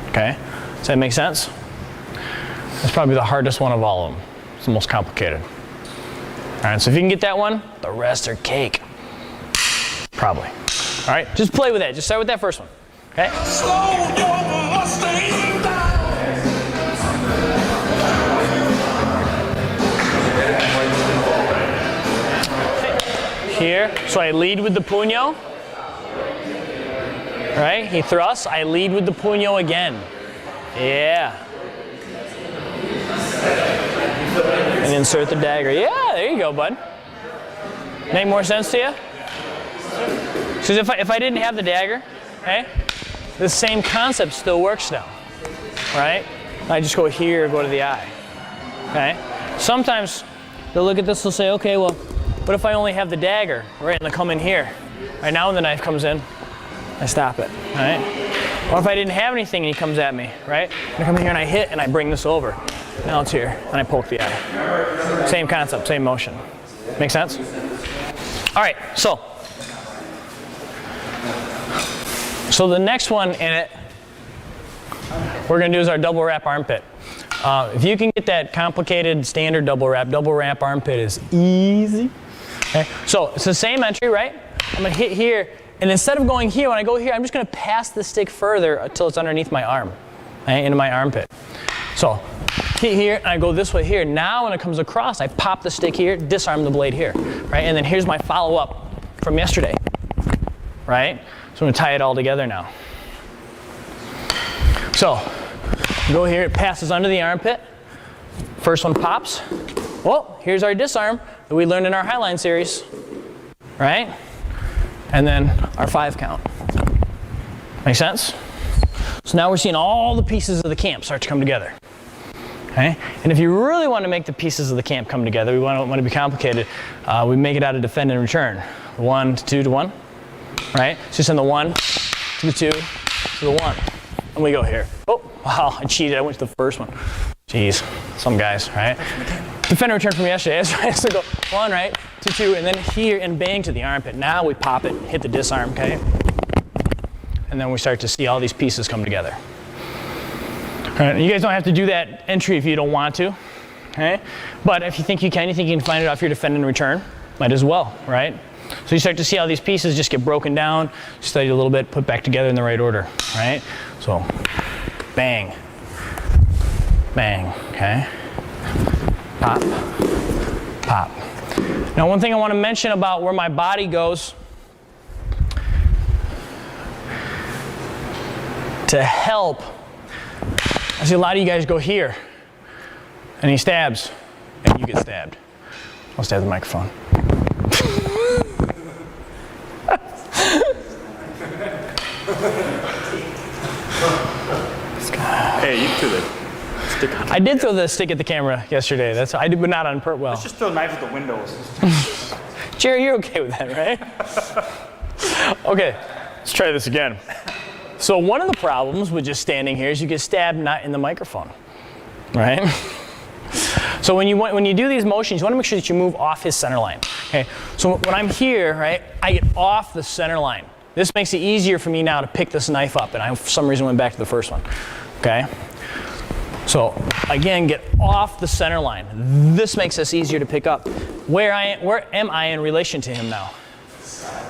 Okay? Does that make sense? That's probably the hardest one of all of them. It's the most complicated. All right, so if you can get that one, the rest are cake. Probably. All right, just play with that. Just start with that first one. Okay? Here, so I lead with the puño. Right? He thrusts, I lead with the puño again. Yeah. And insert the dagger. Yeah, there you go, bud. Make more sense to you? Because if I didn't have the dagger, okay, the same concept still works now. Right? I just go here, go to the eye. Okay? Sometimes they'll look at this, they'll say, okay, well, what if I only have the dagger, right, and I come in here? Right now when the knife comes in, I stop it, right? Or if I didn't have anything and he comes at me, right? I come in here and I hit and I bring this over. Now it's here and I poke the eye. Same concept, same motion. Make sense? All right, so the next one in it, we're gonna do is our double wrap armpit. If you can get that complicated standard double wrap armpit is easy. Okay, so it's the same entry, right? I'm gonna hit here. And instead of going here, when I go here, I'm just going to pass the stick further until it's underneath my arm, right, into my armpit. So here, and I go this way here. Now when it comes across, I pop the stick here, disarm the blade here, right? And then here's my follow-up from yesterday, right? So I'm gonna tie it all together now. So, go here, it passes under the armpit. First one pops. Well, here's our disarm that we learned in our Highline series, right? And then our 5 count. Make sense? So now we're seeing all the pieces of the camp start to come together. Okay? And if you really want to make the pieces of the camp come together, we want to be complicated, we make it out of defend and return. 1 to 2 to 1, right? So you send the 1 to the 2 to the 1. And we go here. Oh, wow, I cheated. I went to the first one. Jeez, some guys, right? Defend and return from yesterday. That's right. So go 1, right? To 2, and then here and bang to the armpit. Now we pop it, hit the disarm, okay? And then we start to see all these pieces come together. All right, you guys don't have to do that entry if you don't want to, okay? But if you think you can find it off your defend and return, might as well, right? So you start to see how these pieces just get broken down, study a little bit, put back together in the right order, right? So, bang, bang, okay? Pop, pop. Now one thing I want to mention about where my body goes, to help, I see a lot of you guys go here, and he stabs, and you get stabbed. I'll stab the microphone. Hey, you threw the stick. I did throw the stick at the camera yesterday. I did, but not on purpose. Well, Let's just throw knives at the windows. Jerry, you're okay with that, right? Okay, let's try this again. So one of the problems with just standing here is you get stabbed not in the microphone, right? So when you do these motions, you want to make sure that you move off his center line. Okay. So when I'm here, right, I get off the center line. This makes it easier for me now to pick this knife up, and I for some reason went back to the first one. Okay. So again, get off the center line. This makes this easier to pick up. Where am I in relation to him now?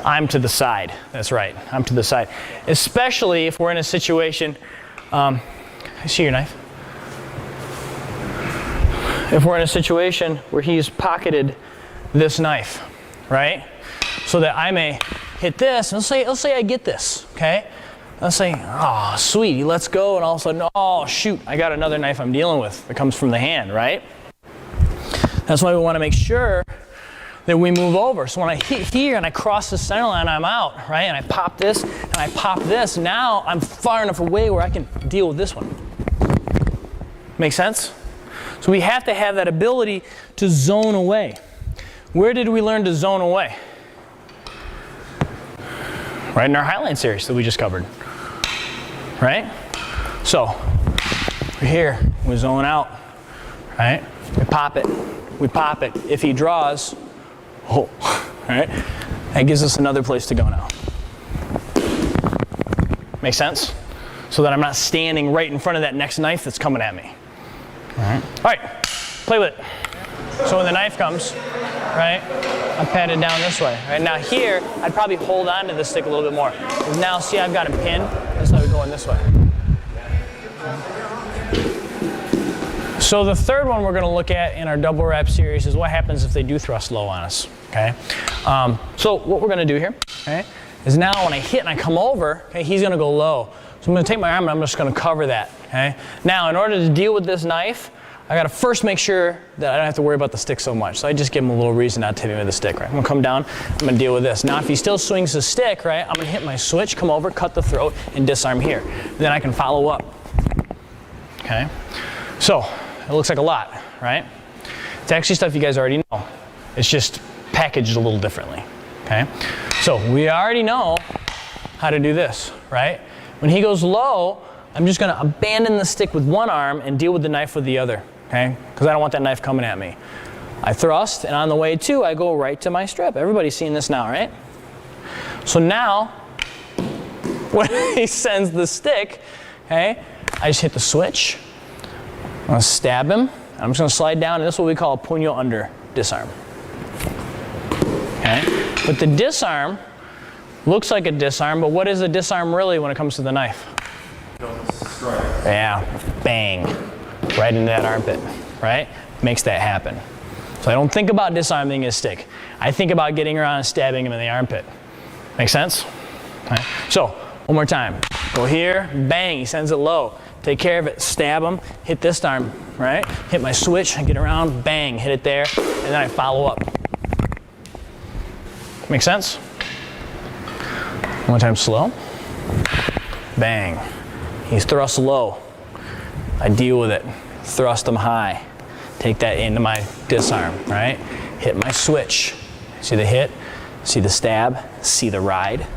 I'm to the side. That's right. I'm to the side. Especially if we're in a situation. I see your knife. If we're in a situation where he's pocketed this knife, right? So that I may hit this, and let's say I get this, okay? Let's say, oh, sweet, he lets go, and all of a sudden, oh, shoot, I got another knife I'm dealing with that comes from the hand, right? That's why we want to make sure that we move over. So when I hit here and I cross the center line, I'm out, right? And I pop this, and I pop this. Now I'm far enough away where I can deal with this one. Make sense? So we have to have that ability to zone away. Where did we learn to zone away? Right in our Highline series that we just covered. Right? So, we're here, we zone out, right? We pop it. If he draws, oh, right? That gives us another place to go now. Make sense? So that I'm not standing right in front of that next knife that's coming at me. All right, play with it. So when the knife comes, right, I pat it down this way. Right now here, I'd probably hold on to the stick a little bit more. Now see, I've got him pinned. That's how we're going this way. So the third one we're going to look at in our double wrap series is what happens if they do thrust low on us. Okay. So what we're going to do here, okay, is now when I hit and I come over, okay, he's going to go low. So I'm going to take my arm and I'm just going to cover that. Okay. Now in order to deal with this knife, I got to first make sure that I don't have to worry about the stick so much. So I just give him a little reason not to hit me with the stick, right? I'm going to come down, I'm going to deal with this. Now if he still swings the stick, right, I'm going to hit my switch, come over, cut the throat, and disarm here. Then I can follow up. Okay? So, it looks like a lot, right? It's actually stuff you guys already know. It's just packaged a little differently. Okay? So, we already know how to do this, right? When he goes low, I'm just going to abandon the stick with one arm and deal with the knife with the other. Okay? Because I don't want that knife coming at me. I thrust, and on the way to, I go right to my strip. Everybody's seeing this now, right? So now, when he sends the stick, okay, I just hit the switch. I'm going to stab him. I'm just going to slide down, and this is what we call a puño under disarm. Okay? But the disarm looks like a disarm, but what is a disarm really when it comes to the knife? Yeah, bang. right into that armpit, right? Makes that happen. So I don't think about disarming his stick. I think about getting around and stabbing him in the armpit. Make sense? Okay. So, one more time. Go here, bang, he sends it low. Take care of it, stab him, hit this arm, right? Hit my switch, get around, bang, hit it there, and then I follow up. Make sense? One more time, slow. Bang. He's thrust low. I deal with it. Thrust him high. Take that into my disarm, right? Hit my switch. See the hit? See the stab? See the ride?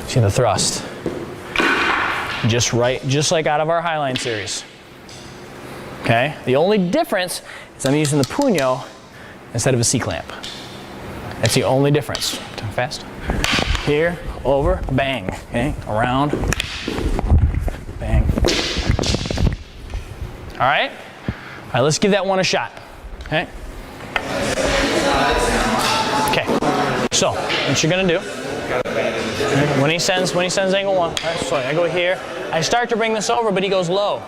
See the thrust? Just like out of our Highline series. Okay? The only difference is I'm using the puño instead of a C-clamp. That's the only difference. Fast. Here, over, bang. Okay? Around, bang. All right? All right, let's give that one a shot. Okay? Okay. So, what you're gonna do, when he sends angle one, all right, so I go here, I start to bring this over, but he goes low.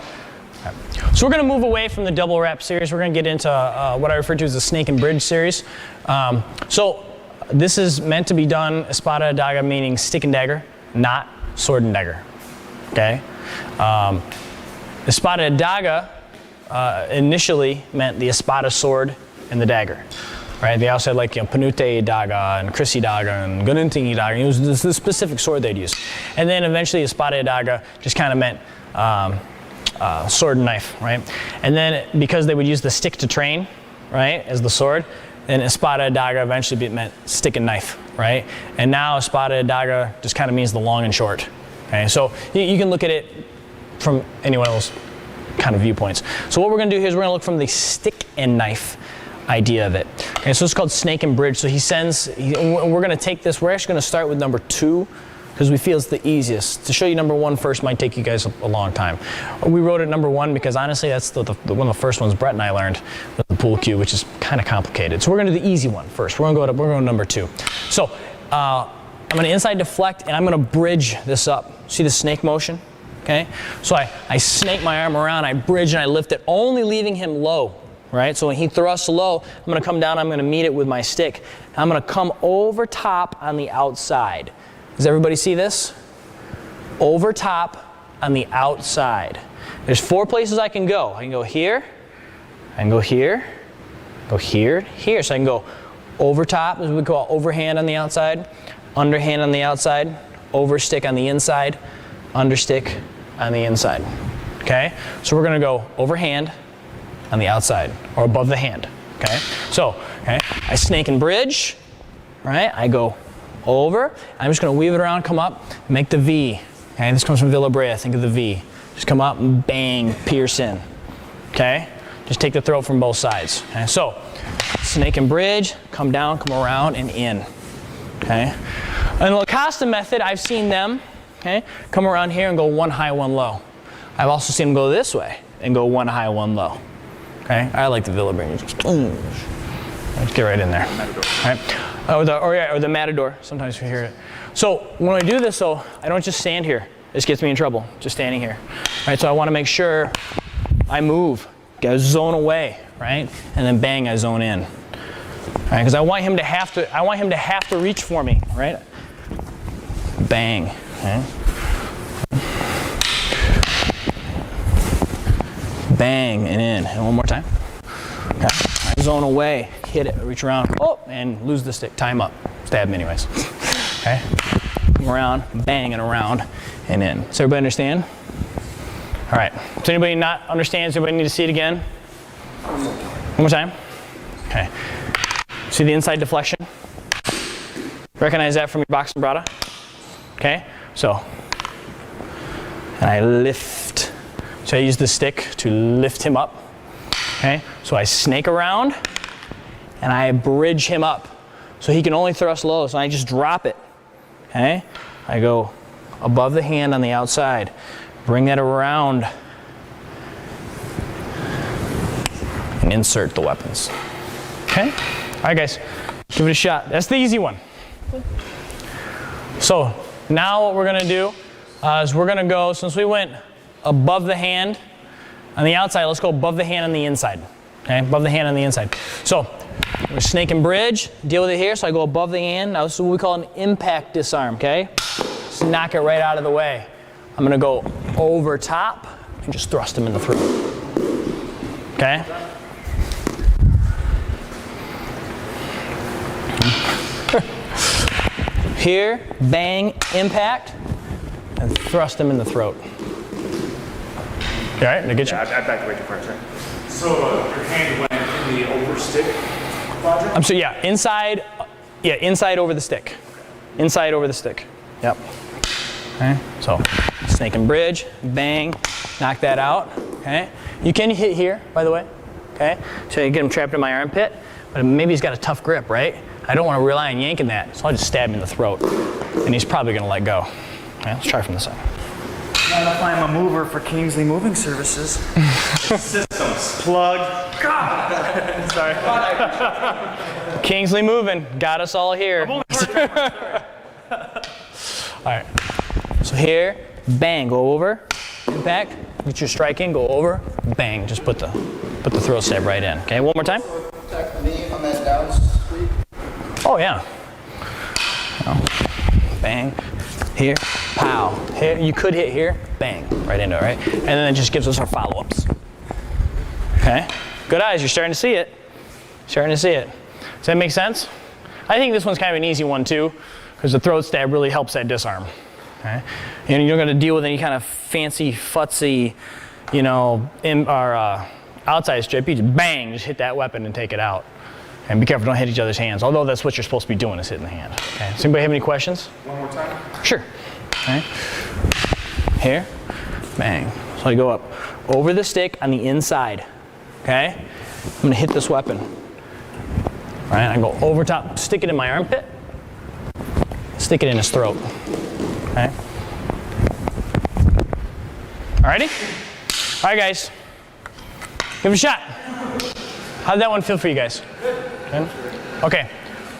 Right. So we're gonna move away from the double wrap series. We're gonna get into what I refer to as the snake and bridge series. So this is meant to be done espada y daga, meaning stick and dagger, not sword and dagger. Okay? Espada y daga initially meant the espada sword and the dagger. Right? They also had like Panute daga and Chrissy daga and Gununtingi daga. It was the specific sword they'd use. And then eventually espada y daga just kind of meant sword and knife, right? And then because they would use the stick to train, right, as the sword, then espada y daga eventually meant stick and knife, right? And now espada y daga just kind of means the long and short. Okay? So you can look at it from any one of those kind of viewpoints. So what we're going to do here is we're going to look from the stick and knife idea of it. Okay, so it's called snake and bridge. So we're going to take this, we're actually going to start with number 2 because we feel it's the easiest. To show you number 1 first might take you guys a long time. We wrote it number 1 because honestly that's one of the first ones Brett and I learned with the pool cue, which is kind of complicated. So we're going to do the easy one first. We're going to go to number 2. So I'm going to inside deflect and I'm going to bridge this up. See the snake motion? Okay? So I snake my arm around, I bridge and I lift it, only leaving him low. Right? So when he thrusts low, I'm going to come down, I'm going to meet it with my stick. I'm going to come over top on the outside. Does everybody see this? Over top on the outside. There's 4 places I can go. I can go here, I can go here, go here, here. So I can go over top, as we call overhand on the outside, underhand on the outside, overstick on the inside, understick on the inside. Okay? So we're going to go overhand on the outside, or above the hand, okay? So, okay, I snake and bridge, right? I go over, I'm just gonna weave it around, come up, make the V, okay? This comes from Villa Brea, think of the V. Just come up and bang, pierce in, okay? Just take the throat from both sides, okay? So, snake and bridge, come down, come around, and in, okay? In the Lacosta method, I've seen them, okay, come around here and go 1 high, 1 low. I've also seen them go this way and go 1 high, 1 low. Okay, I like the Villa Brea. Let's get right in there. All right. Or the Matador. Sometimes we hear it. So when I do this, though, I don't just stand here. This gets me in trouble, just standing here. All right, so I want to make sure I move, get zone away, right, and then bang, I zone in. All right, because I want him to have to reach for me, right? Bang. Okay. Bang and in, and one more time. Okay. Zone away, hit it, reach around, oh, and lose the stick, tie him up, stab him anyways. Okay, come around, bang and around, and in. Does everybody understand? All right, does anybody not understand? Does anybody need to see it again? One more time. Okay, see the inside deflection? Recognize that from your box and brada? Okay, so, and I lift. So I use the stick to lift him up, okay? So I snake around, and I bridge him up. So he can only thrust low, so I just drop it, okay? I go above the hand on the outside, bring that around, and insert the weapons, okay? All right, guys, give it a shot. That's the easy one. So now what we're gonna do is we're gonna go, since we went above the hand, On the outside, let's go above the hand on the inside. Okay, above the hand on the inside. So, we're snake and bridge, deal with it here. So I go above the hand. Now this is what we call an impact disarm, okay? Just knock it right out of the way. I'm gonna go over top and just thrust him in the throat. Okay? Here, bang, impact, and thrust him in the throat. You all right? Did I get you? I backed way too far, sorry. So your hand went in the overstick quadrant? Inside over the stick. Inside over the stick. Yep. Okay, so snake and bridge, bang, knock that out. Okay, you can hit here, by the way. Okay, so you get him trapped in my armpit, but maybe he's got a tough grip, right? I don't want to rely on yanking that, so I'll just stab him in the throat, and he's probably going to let go. Okay, let's try from the side. Not if I'm a mover for Kingsley Moving Services. Systems. Plug. Sorry. Kingsley Moving got us all here. All right. So here, bang, go over, impact, get your strike in, go over, bang, just put the throat stab right in. Okay, one more time. Protect the knee on that down sweep. Oh yeah. Bang, here, pow. Here, you could hit here, bang, right into it, right? And then it just gives us our follow-ups. Okay, good eyes, you're starting to see it. Starting to see it. Does that make sense? I think this one's kind of an easy one too, because the throat stab really helps that disarm. Okay? And you're going to deal with any kind of fancy, futzy, outside strip. You just bang, just hit that weapon and take it out. And be careful, don't hit each other's hands. Although that's what you're supposed to be doing, is hitting the hand. Okay? Does anybody have any questions? One more time. Sure. Okay. Here, bang. So I go up over the stick on the inside. Okay? I'm going to hit this weapon. All right, I go over top, stick it in my armpit, stick it in his throat. Okay? Alrighty? All right, guys. Give it a shot. How did that one feel for you guys? Good? Okay.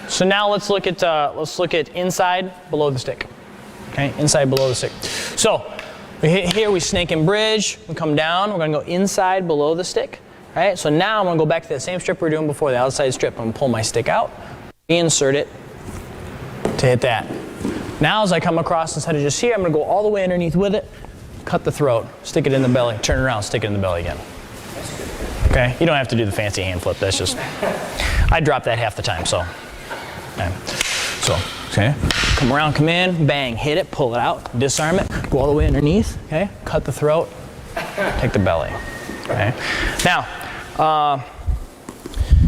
So now let's look at inside below the stick. Okay, inside below the stick. So we hit here, we snake and bridge, we come down, we're gonna go inside below the stick. All right, so now I'm gonna go back to that same strip we were doing before, the outside strip. I'm gonna pull my stick out, reinsert it to hit that. Now as I come across, instead of just here, I'm gonna go all the way underneath with it, cut the throat, stick it in the belly, turn it around, stick it in the belly again. Okay, you don't have to do the fancy hand flip, that's just, I drop that half the time, so. Okay. So, okay, come around, come in, bang, hit it, pull it out, disarm it, go all the way underneath, okay, cut the throat, take the belly, okay. Now,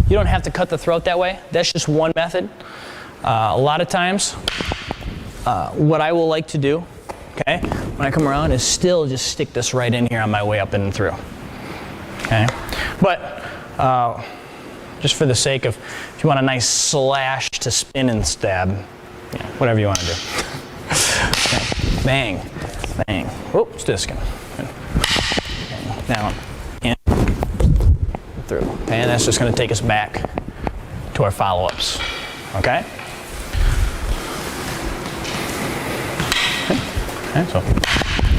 you don't have to cut the throat that way, that's just one method. A lot of times, what I will like to do, okay, when I come around is still just stick this right in here on my way up and through, okay. But, just for the sake of, if you want a nice slash to spin and stab, whatever you want to do. Okay. Bang, bang. Whoop, stick. Down, in, through. And that's just going to take us back to our follow-ups. Okay? Okay, so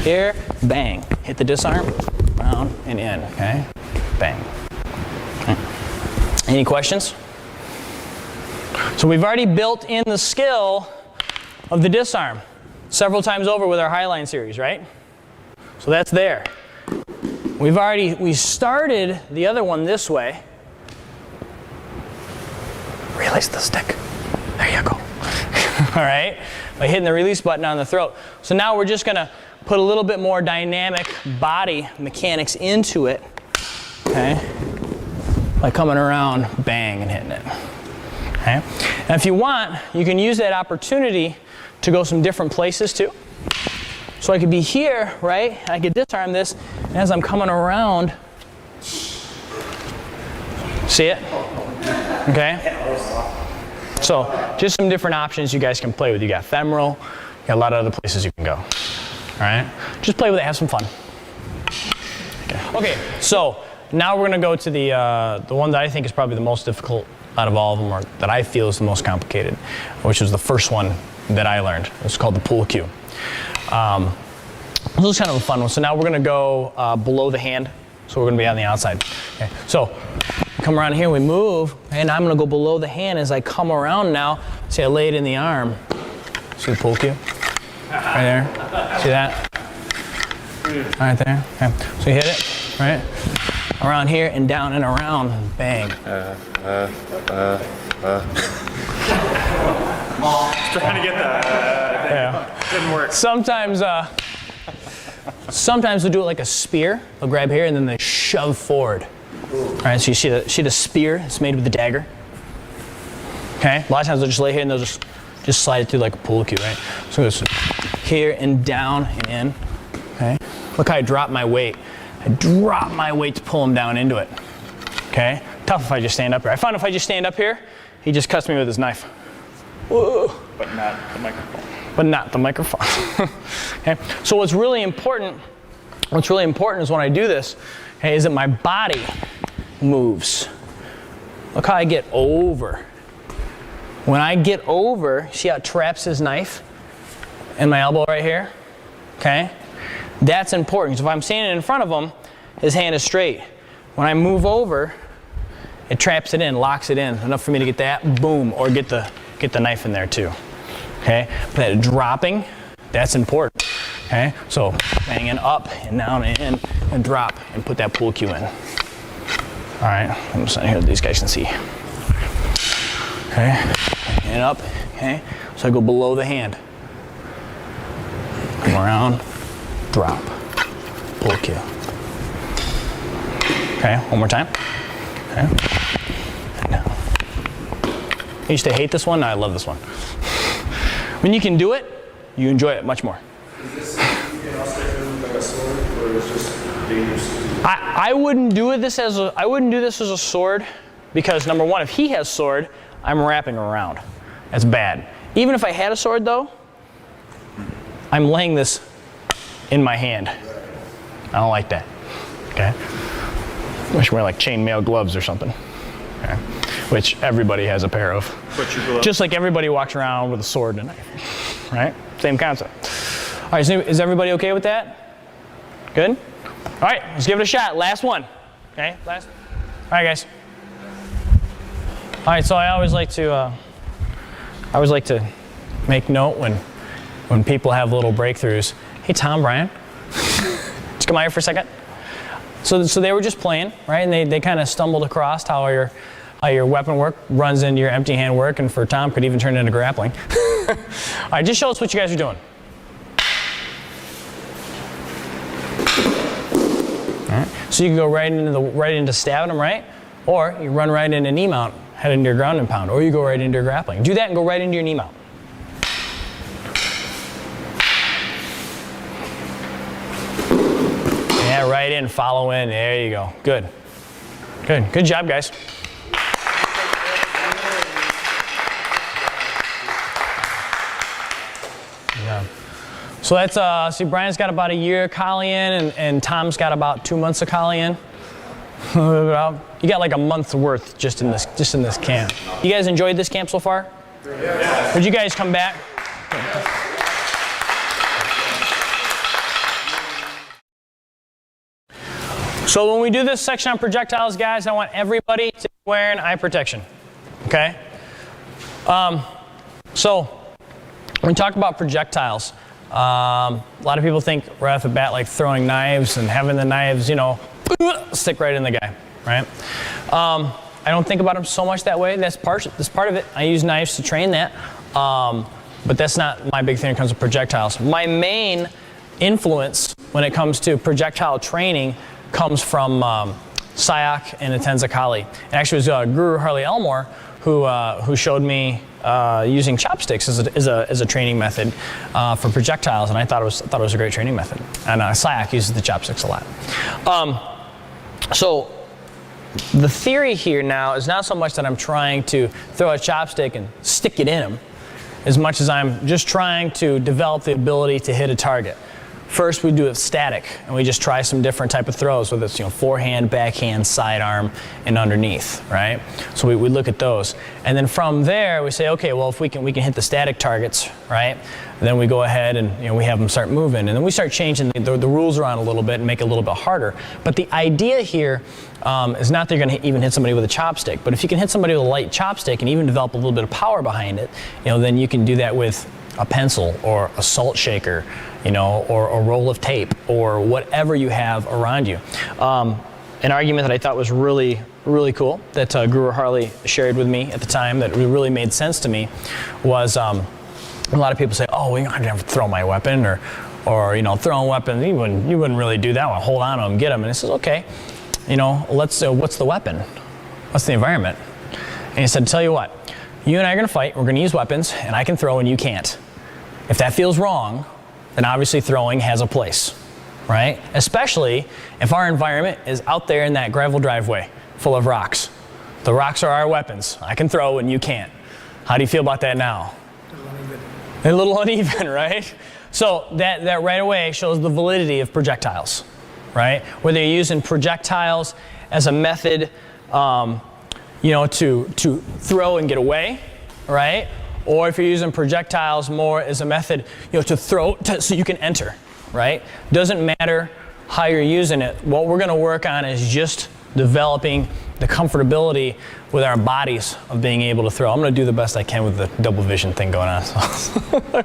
here, bang. Hit the disarm, round, and in. Okay? Bang. Okay. Any questions? So we've already built in the skill of the disarm several times over with our Highline series, right? So that's there. We started the other one this way. Release the stick. There you go. All right? By hitting the release button on the throat. So now we're just going to put a little bit more dynamic body mechanics into it. Okay? By coming around, bang, and hitting it. Okay? And if you want, you can use that opportunity to go some different places too. So I could be here, right? I could disarm this, and as I'm coming around, see it? Okay? So just some different options you guys can play with. You got femoral, you got a lot of other places you can go. All right? Just play with it, have some fun. Okay, so now we're going to go to the one that I think is probably the most difficult out of all of them, or that I feel is the most complicated, which was the first one that I learned. It's called the pull cue. This is kind of a fun one. So now we're going to go below the hand. So we're gonna be on the outside. Okay. So come around here, we move, and I'm gonna go below the hand as I come around now. See, I lay it in the arm. See the pull cue? Right there. See that? Right there. Okay. So you hit it, right? Around here and down and around, and bang. Trying to get that. Yeah. Didn't work. Sometimes they'll do it like a spear. They'll grab here and then they shove forward. All right, so you see the spear. It's made with the dagger. Okay. A lot of times they'll just lay here and they'll just slide it through like a pull cue, right? So it's here and down and in. Okay. Look how I drop my weight. I drop my weight to pull him down into it. Okay. Tough if I just stand up here. I found if I just stand up here, he just cuts me with his knife. Whoa. But not the microphone. But not the microphone. Okay. So what's really important is when I do this, okay, is that my body moves. Look how I get over. When I get over, see how it traps his knife in my elbow right here? Okay? That's important, because if I'm standing in front of him, his hand is straight. When I move over, it traps it in, locks it in, enough for me to get that, boom, or get the knife in there too. Okay? But that dropping, that's important. Okay? So banging up and down and in and drop and put that pull cue in. All right, I'm just here, these guys can see. Okay, and up, okay? So I go below the hand. Come around, drop, pull cue. Okay, one more time. Okay, and now. I used to hate this one, now I love this one. When you can do it, you enjoy it much more. Is this like a sword, or is it just dangerous? I wouldn't do this as a sword, because number one, if he has sword, I'm wrapping around. That's bad. Even if I had a sword though, I'm laying this in my hand. I don't like that. Okay? I wish we were like chainmail gloves or something. Okay? Which everybody has a pair of. Just like everybody walks around with a sword and a knife. Right? Same concept. All right, so is everybody okay with that? Good? All right, let's give it a shot. Last one. Okay? Last. All right, guys. All right, so I always like to make note when people have little breakthroughs. Hey, Tom, Brian, just come out here for a second. So they were just playing, right? And they kind of stumbled across how your weapon work runs into your empty hand work, and for Tom could even turn into grappling. All right, just show us what you guys are doing. All right, so you can go right into stabbing them, right? Or you run right into knee mount, head into your ground and pound, or you go right into your grappling. Do that and go right into your knee mount. Yeah, right in, follow in, there you go. Good. Good. Good job, guys. Yeah. So that's, see, Brian's got about a year of Kali in, and Tom's got about 2 months of Kali in. You got like a month's worth just in this camp. You guys enjoyed this camp so far? Yeah. Would you guys come back? So when we do this section on projectiles, guys, I want everybody to be wearing eye protection. Okay? So when we talk about projectiles, a lot of people think right off the bat like throwing knives and having the knives, you know, stick right in the guy, right? I don't think about them so much that way. That's part of it. I use knives to train that, but that's not my big thing when it comes to projectiles. My main influence when it comes to projectile training comes from SIOC and Atenza Kali. It actually was Guru Harley Elmore who showed me using chopsticks as a training method for projectiles, and I thought it was a great training method. And SIOC uses the chopsticks a lot. So the theory here now is not so much that I'm trying to throw a chopstick and stick it in him, as much as I'm just trying to develop the ability to hit a target. first we do it static, and we just try some different type of throws, whether it's forehand, backhand, sidearm, and underneath, right? So we look at those, and then from there we say, okay, well, if we can hit the static targets, right? Then we go ahead and we have them start moving, and then we start changing the rules around a little bit and make it a little bit harder. But the idea here is not that you're going to even hit somebody with a chopstick, but if you can hit somebody with a light chopstick and even develop a little bit of power behind it, then you can do that with a pencil or a salt shaker, or a roll of tape or whatever you have around you. An argument that I thought was really, really cool that Gruer Harley shared with me at the time that really made sense to me was a lot of people say, oh, well, I never throw my weapon or throwing weapons, you wouldn't really do that one. Hold on to them, get them. And he says, okay, what's the weapon? What's the environment? And he said, tell you what, you and I are going to fight. We're going to use weapons, and I can throw and you can't. If that feels wrong, then obviously throwing has a place, right? Especially if our environment is out there in that gravel driveway full of rocks. The rocks are our weapons. I can throw and you can't. How do you feel about that now? A little uneven, right? So that right away shows the validity of projectiles, right? Whether you're using projectiles as a method, to throw and get away, right? Or if you're using projectiles more as a method, to throw so you can enter, right? Doesn't matter how you're using it. What we're going to work on is just developing the comfortability with our bodies of being able to throw. I'm going to do the best I can with the double vision thing going on. So.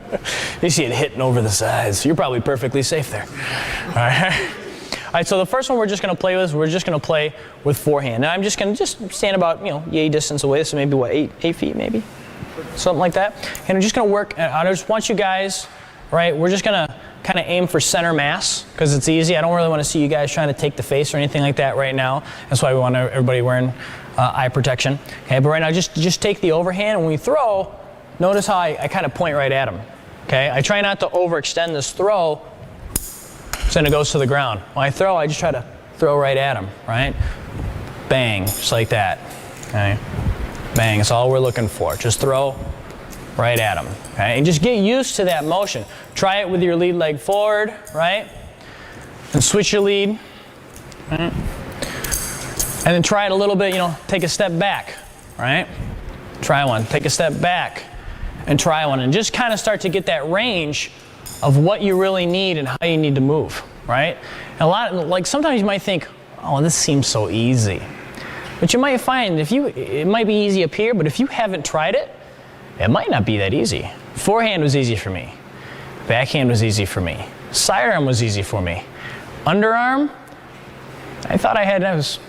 You see it hitting over the sides. You're probably perfectly safe there. All right. All right, so the first one we're just going to play with, we're just going to play with forehand. Now I'm just going to stand about, yay distance away. So maybe what, 8 feet maybe? Something like that. And I'm just going to work, I just want you guys, right, we're just going to kind of aim for center mass because it's easy. I don't really want to see you guys trying to take the face or anything like that right now. That's why we want everybody wearing eye protection. Okay, but right now just take the overhand. When we throw, notice how I kind of point right at them. Okay, I try not to overextend this throw so then it goes to the ground. When I throw, I just try to throw right at them, right? Bang, just like that. Okay, bang, that's all we're looking for. Just throw right at them, okay? And just get used to that motion. Try it with your lead leg forward, right? And switch your lead, right? And then try it a little bit, take a step back, right? Try one, take a step back and try one. And just kind of start to get that range of what you really need and how you need to move, right? And sometimes you might think, oh, this seems so easy. But you might find it might be easy up here, but if you haven't tried it, it might not be that easy. Forehand was easy for me. Backhand was easy for me. Sidearm was easy for me. Underarm, I thought I was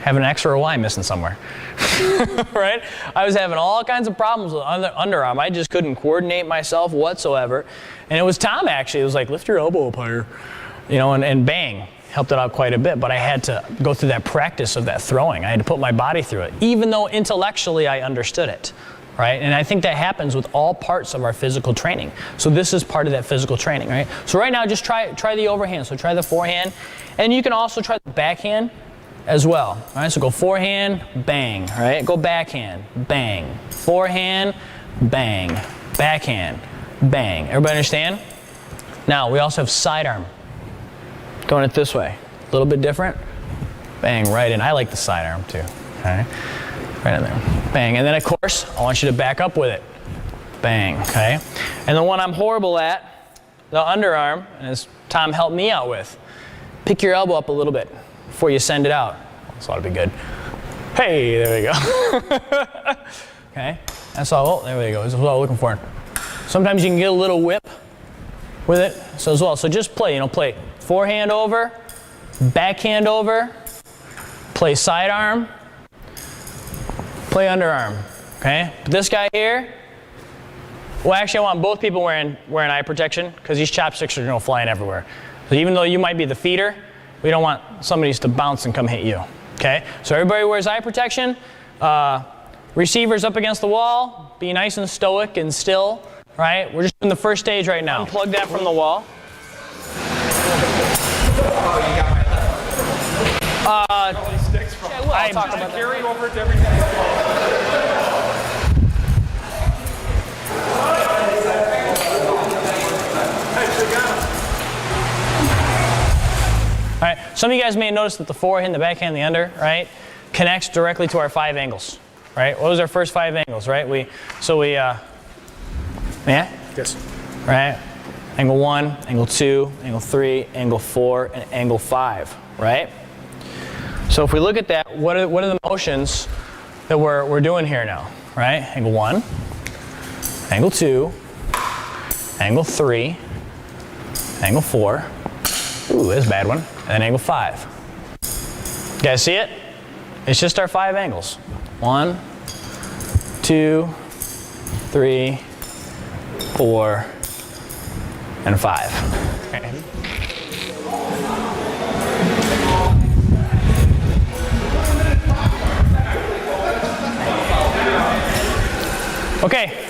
having an X or a Y missing somewhere. Right? I was having all kinds of problems with underarm. I just couldn't coordinate myself whatsoever. And it was Tom actually. It was like, lift your elbow up higher. And bang. Helped it out quite a bit, but I had to go through that practice of that throwing. I had to put my body through it, even though intellectually I understood it. Right? And I think that happens with all parts of our physical training. So this is part of that physical training, right? So right now, just try the overhand. So try the forehand, and you can also try the backhand as well. All right? So go forehand, bang. Right? Go backhand, bang. Forehand, bang. Backhand, bang. Everybody understand? Now we also have sidearm. Going it this way, a little bit different. Bang, right in. I like the sidearm too. Okay. Right in there. Bang. And then, of course, I want you to back up with it. Bang. Okay? And the one I'm horrible at, the underarm, as Tom helped me out with, pick your elbow up a little bit before you send it out. This ought to be good. Hey, there we go. Okay? That's all. Oh, there we go. That's what I'm looking for. Sometimes you can get a little whip with it. So as well. So just play. Play forehand over, backhand over, play sidearm, play underarm, okay? But this guy here, well, actually I want both people wearing eye protection because these chopsticks are going to flying everywhere. So even though you might be the feeder, we don't want somebody to bounce and come hit you, okay? So everybody wears eye protection. Receivers up against the wall, be nice and stoic and still, right? We're just in the first stage right now. Unplug that from the wall. I'll talk about that. Carry over to everything. All right, some of you guys may have noticed that the forehand, the backhand, the under, right, connects directly to our 5 angles, right? What was our first 5 angles, right? Yeah? Yes. Right? Angle 1, angle 2, angle 3, angle 4, and angle 5, right? So if we look at that, what are the motions that we're doing here now, right? Angle 1, angle 2, angle 3, angle 4, ooh, that's a bad one, and then angle 5. You guys see it? It's just our 5 angles. 1, 2, 3, 4, and 5. Okay.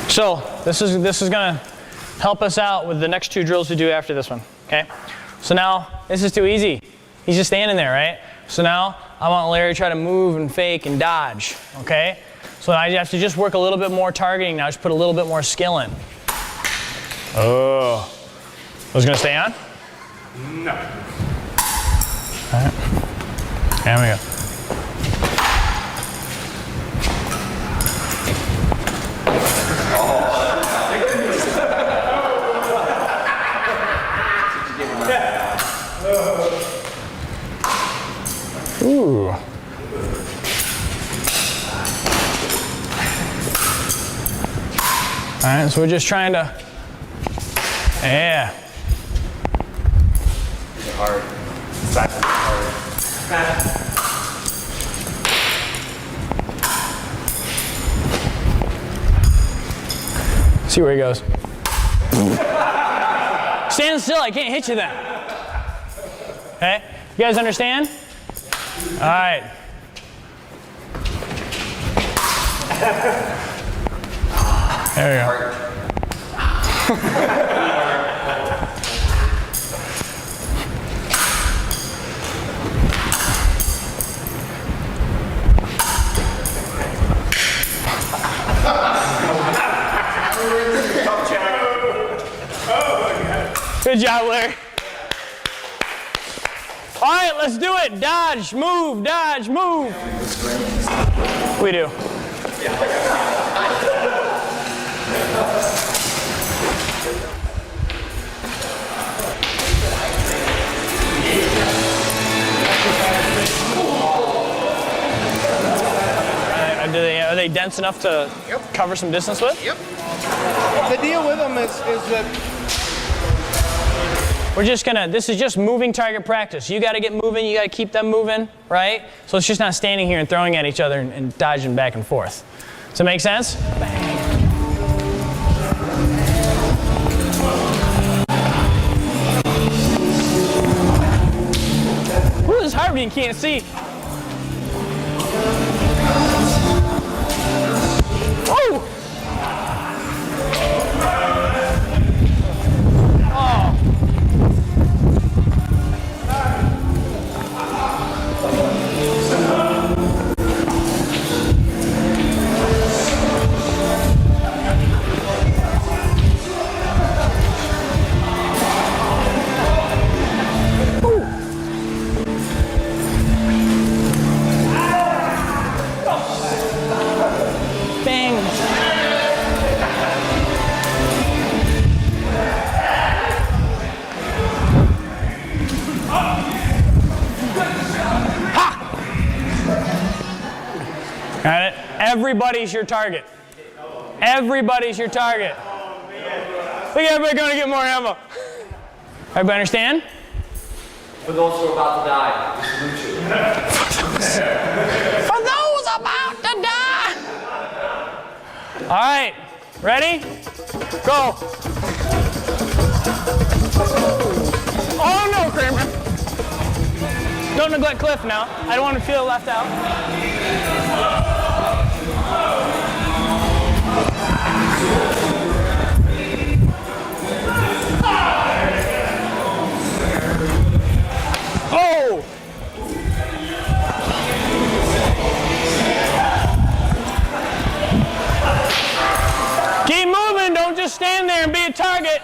So this is going to help us out with the next 2 drills we do after this one. Okay. So now this is too easy. He's just standing there, right? So now I want Larry to try to move and fake and dodge. Okay. So I have to just work a little bit more targeting now. Just put a little bit more skill in. Oh. Was it going to stay on? No. All right. There we go. Ooh. All right, so we're just trying to, yeah. Hard. Exactly hard. See where he goes. Stand still, I can't hit you then. Okay, you guys understand? All right. There we go. Good job, Larry. All right, let's do it. Dodge, move, dodge, move. We do. Are they dense enough to cover some distance with? Yep. The deal with them is that We're just gonna, this is just moving target practice. You gotta get moving, you gotta keep them moving, right? So it's just not standing here and throwing at each other and dodging back and forth. Does that make sense? Bang. Ooh, this is hard when you can't see. Oh! Got it? Everybody's your target. Everybody's your target. Look at everybody going to get more ammo. Everybody understand? For those who are about to die, we salute you. For those about to die. All right, ready? Go. Oh no, Kramer. Don't neglect Cliff now. I don't want to feel left out. Oh! Keep moving, don't just stand there and be a target.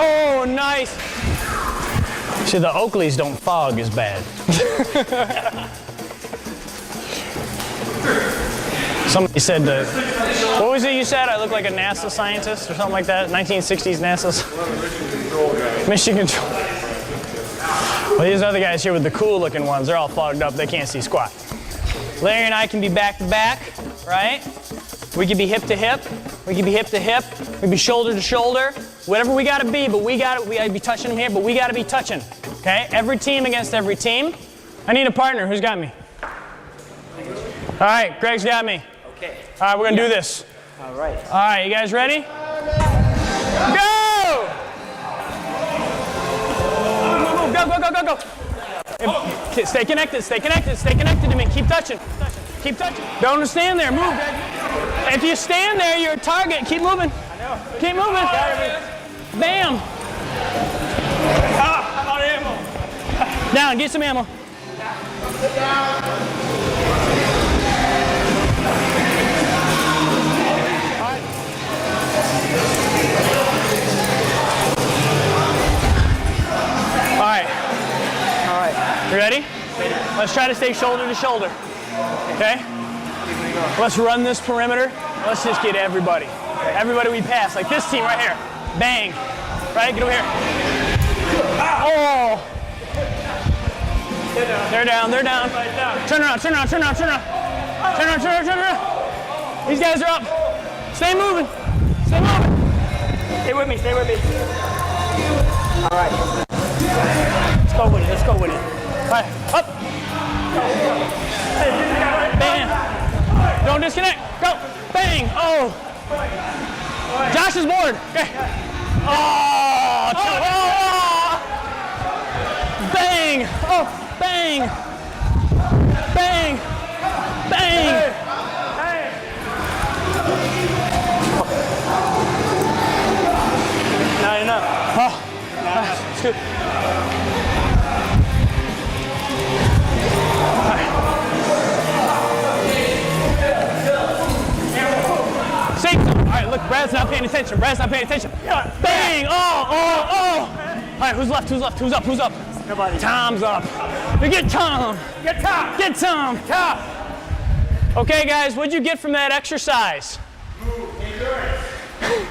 Oh, nice. See, the Oakleys don't fog as bad. Somebody said that, what was it you said? I look like a NASA scientist or something like that? 1960s NASA's? Mission control. Well, these other guys here with the cool looking ones, they're all fogged up. They can't see squat. Larry and I can be back to back, right? We can be hip to hip. We can be hip to hip. We can be shoulder to shoulder. Whatever we gotta be, but we gotta be touching them here, but we gotta be touching. Okay? Every team against every team. I need a partner. Who's got me? All right, Greg's got me. Okay. All right, we're gonna do this. All right. All right, you guys ready? Go! Go. Stay connected to me. Keep touching. Don't stand there, move, Greg. If you stand there, you're a target. Keep moving. Keep moving. Bam. How about ammo? Down, get some ammo. All right. You ready? Let's try to stay shoulder to shoulder. Okay? Let's run this perimeter. Let's just get everybody. Everybody we pass, like this team right here. Bang. Right? Get over here. Oh. They're down. Turn around. These guys are up. Stay moving. Stay with me. All right. Let's go with it. All right, up. Bam. Don't disconnect. Go. Bang. Oh. Josh is bored. Okay. Oh. Bang. Oh. Bang. Not enough. Oh. It's good. All right, look, Brad's not paying attention. Bang! Oh! All right, who's left? Who's up? Nobody. Tom's up. You get Tom. Get Tom. Okay, guys, what'd you get from that exercise?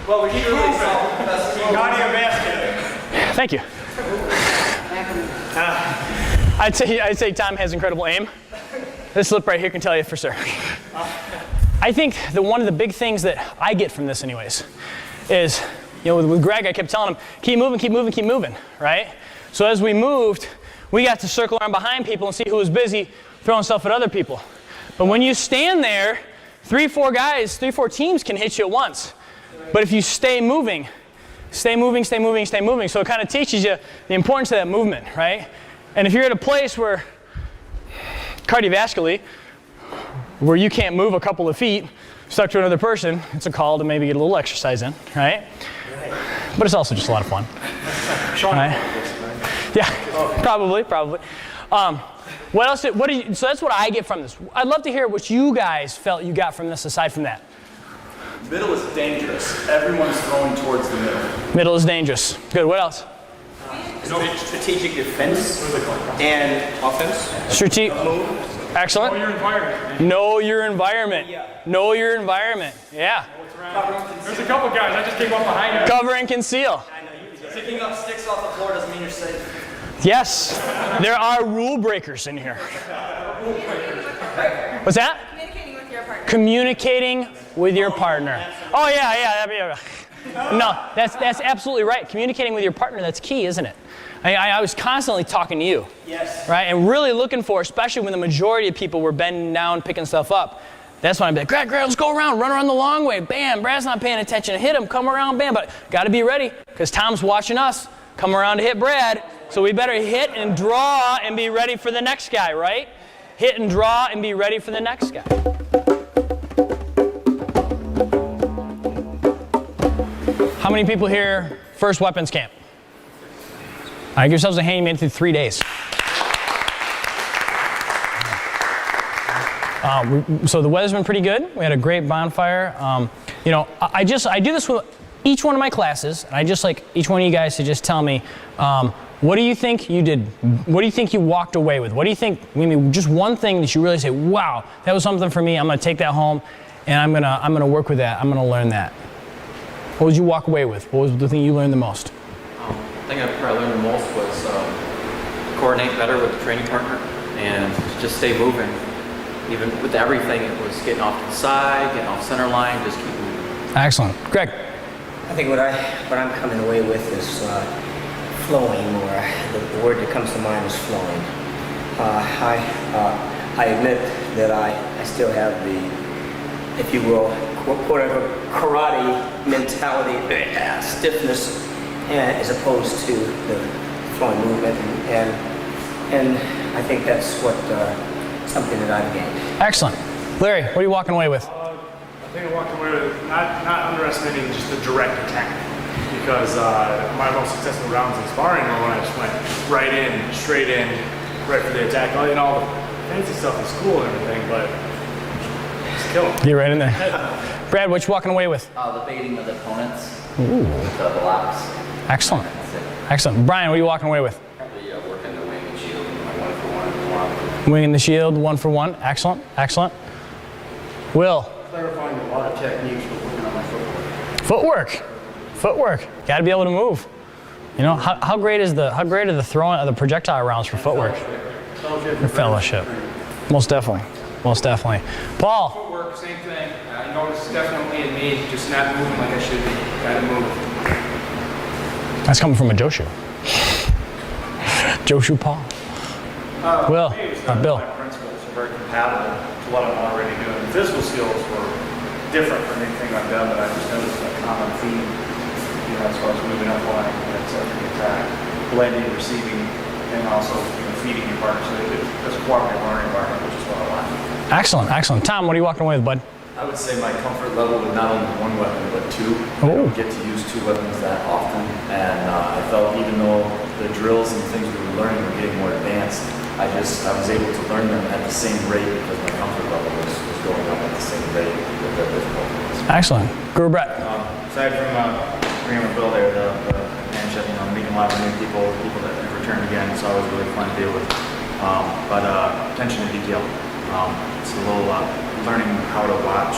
Well, we really saw the best team. Cardiovascular. Thank you. I'd say Tom has incredible aim. This lip right here can tell you for sure. I think that one of the big things that I get from this anyways is, with Greg, I kept telling him, keep moving, right? So as we moved, we got to circle around behind people and see who was busy throwing stuff at other people. But when you stand there, 3-4 teams can hit you at once. But if you stay moving, so it kind of teaches you the importance of that movement, right? And if you're at a place where, cardiovascularly, where you can't move a couple of feet, stuck to another person, it's a call to maybe get a little exercise in, right? But it's also just a lot of fun. Right? Yeah, probably. What else? So that's what I get from this. I'd love to hear what you guys felt you got from this aside from that. Middle is dangerous. Everyone's throwing towards the middle. Middle is dangerous. Good, what else? Strategic defense and offense. Excellent. Know your environment. Yeah. There's a couple guys. I just came up behind you. Cover and conceal. Picking up sticks off the floor doesn't mean you're safe. Yes. There are rule breakers in here. What's that? Communicating with your partner. Oh yeah. No, that's absolutely right. Communicating with your partner, that's key, isn't it? I was constantly talking to you. Yes. Right? And really looking for, especially when the majority of people were bending down, picking stuff up, that's when I'd be like, Greg, let's go around, run around the long way. Bam, Brad's not paying attention. Hit him, come around, bam. But got to be ready, because Tom's watching us come around to hit Brad. So we better hit and draw and be ready for the next guy, right? Hit and draw and be ready for the next guy. How many people here, first weapons camp? All right, give yourselves a hand, you made it through 3 days. So the weather's been pretty good. We had a great bonfire. You know, I do this with each one of my classes, and I just like each one of you guys to just tell me, what do you think you did? What do you think you walked away with? What do you think, maybe just one thing that you really say, wow, that was something for me. I'm gonna take that home, and I'm gonna work with that. I'm gonna learn that. What would you walk away with? What was the thing you learned the most? The thing I probably learned the most was coordinate better with the training partner and just stay moving. Even with everything, it was getting off to the side, getting off center line, just keep moving. Excellent. Greg. I think what I'm coming away with is flowing, or the word that comes to mind is flowing. I admit that I still have the, if you will, quote unquote, karate mentality, stiffness, as opposed to the flowing movement, and I think that's what something that I've gained. Excellent. Larry, what are you walking away with? I think I walked away with not underestimating just the direct attack, because my most successful rounds in sparring were when I just went right in, straight in, right for the attack, and all the fancy stuff in school and everything, but just kill them. Get right in there. Brad, what you walking away with? The baiting of the opponents Ooh. with the blocks. Excellent. Excellent. Brian, what are you walking away with? Probably working the wing and shield, my 1-for-1. Wing and the shield, 1-for-1. Excellent. Excellent. Will. Clarifying a lot of techniques, but working on my footwork. Footwork. Footwork. Got to be able to move. You know, how great are the throwing of the projectile rounds for footwork? For fellowship. Most definitely. Most definitely. Paul. Footwork, same thing. I noticed definitely in me, just not moving like I should be. Gotta move. That's coming from a Joshu. Joshu Paul. Will. Bill. My principles are very compatible to what I'm already doing. The physical skills were different from anything I've done, but I just noticed a common theme, you know, as far as moving up line and setting the attack, blending, receiving, and also feeding your partner. So it's a cooperative learning environment, which is what I like. Excellent. Excellent. Tom, what are you walking away with, bud? I would say my comfort level with not only one weapon, but two. I don't get to use two weapons that often, and I felt even though the drills and things we were learning were getting more advanced, I was able to learn them at the same rate because my comfort level was going up at the same rate with their difficulties. Excellent. Guru Brett. Aside from agreeing with Bill there, the handshake, you know, meeting a lot of new people that have returned again, it's always really fun to deal with. But attention to detail. It's a little learning how to watch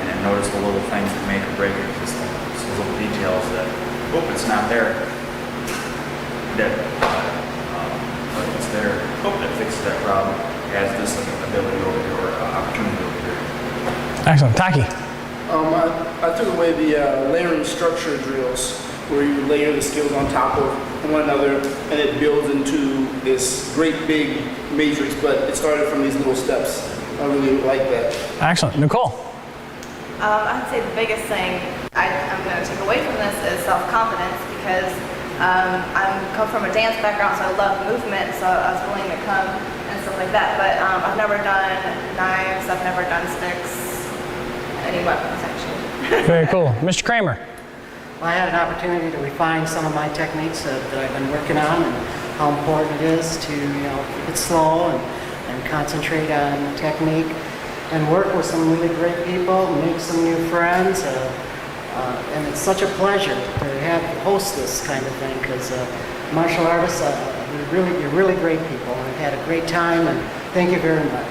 and notice the little things that make or break it. Just those little details that, oh, it's not there. Dead. But it's there. Oh, that fixes that problem. It has this ability over here or opportunity over here. Excellent. Taki. I took away the layering structure drills, where you layer the skills on top of one another, and it builds into this great big matrix, but it started from these little steps. I really like that. Excellent. Nicole. I'd say the biggest thing I'm going to take away from this is self-confidence, because I come from a dance background, so I love movement, so I was willing to come and stuff like that. But I've never done knives, I've never done sticks, any weapons actually. Very cool. Mr. Kramer. I had an opportunity to refine some of my techniques that I've been working on, and how important it is to, you know, keep it slow and concentrate on technique and work with some really great people, make some new friends. And it's such a pleasure to host this kind of thing, because martial artists, you're really great people. And I've had a great time, and thank you very much.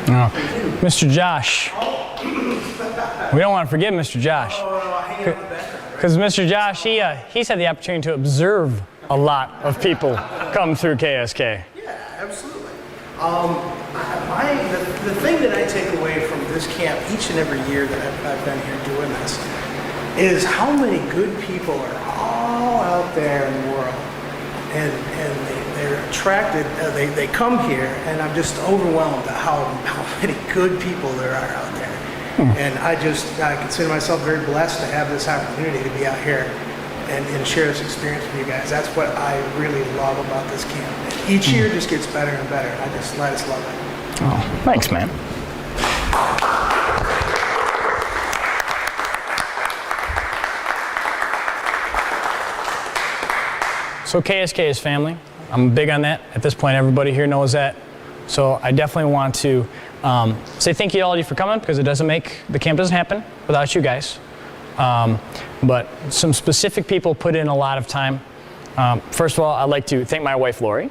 Oh. Mr. Josh. We don't want to forget Mr. Josh. Because Mr. Josh, he's had the opportunity to observe a lot of people come through KSK. Yeah, absolutely. The thing that I take away from this camp each and every year that I've been here doing this is how many good people are all out there in the world, and they're attracted. They come here, and I'm just overwhelmed at how many good people there are out there. And I consider myself very blessed to have this opportunity to be out here and share this experience with you guys. That's what I really love about this camp. And each year just gets better and better. I just love it. Oh, thanks, man. So KSK is family. I'm big on that. At this point, everybody here knows that. So I definitely want to say thank you to all of you for coming, because the camp doesn't happen without you guys. But some specific people put in a lot of time. First of all, I'd like to thank my wife, Lori.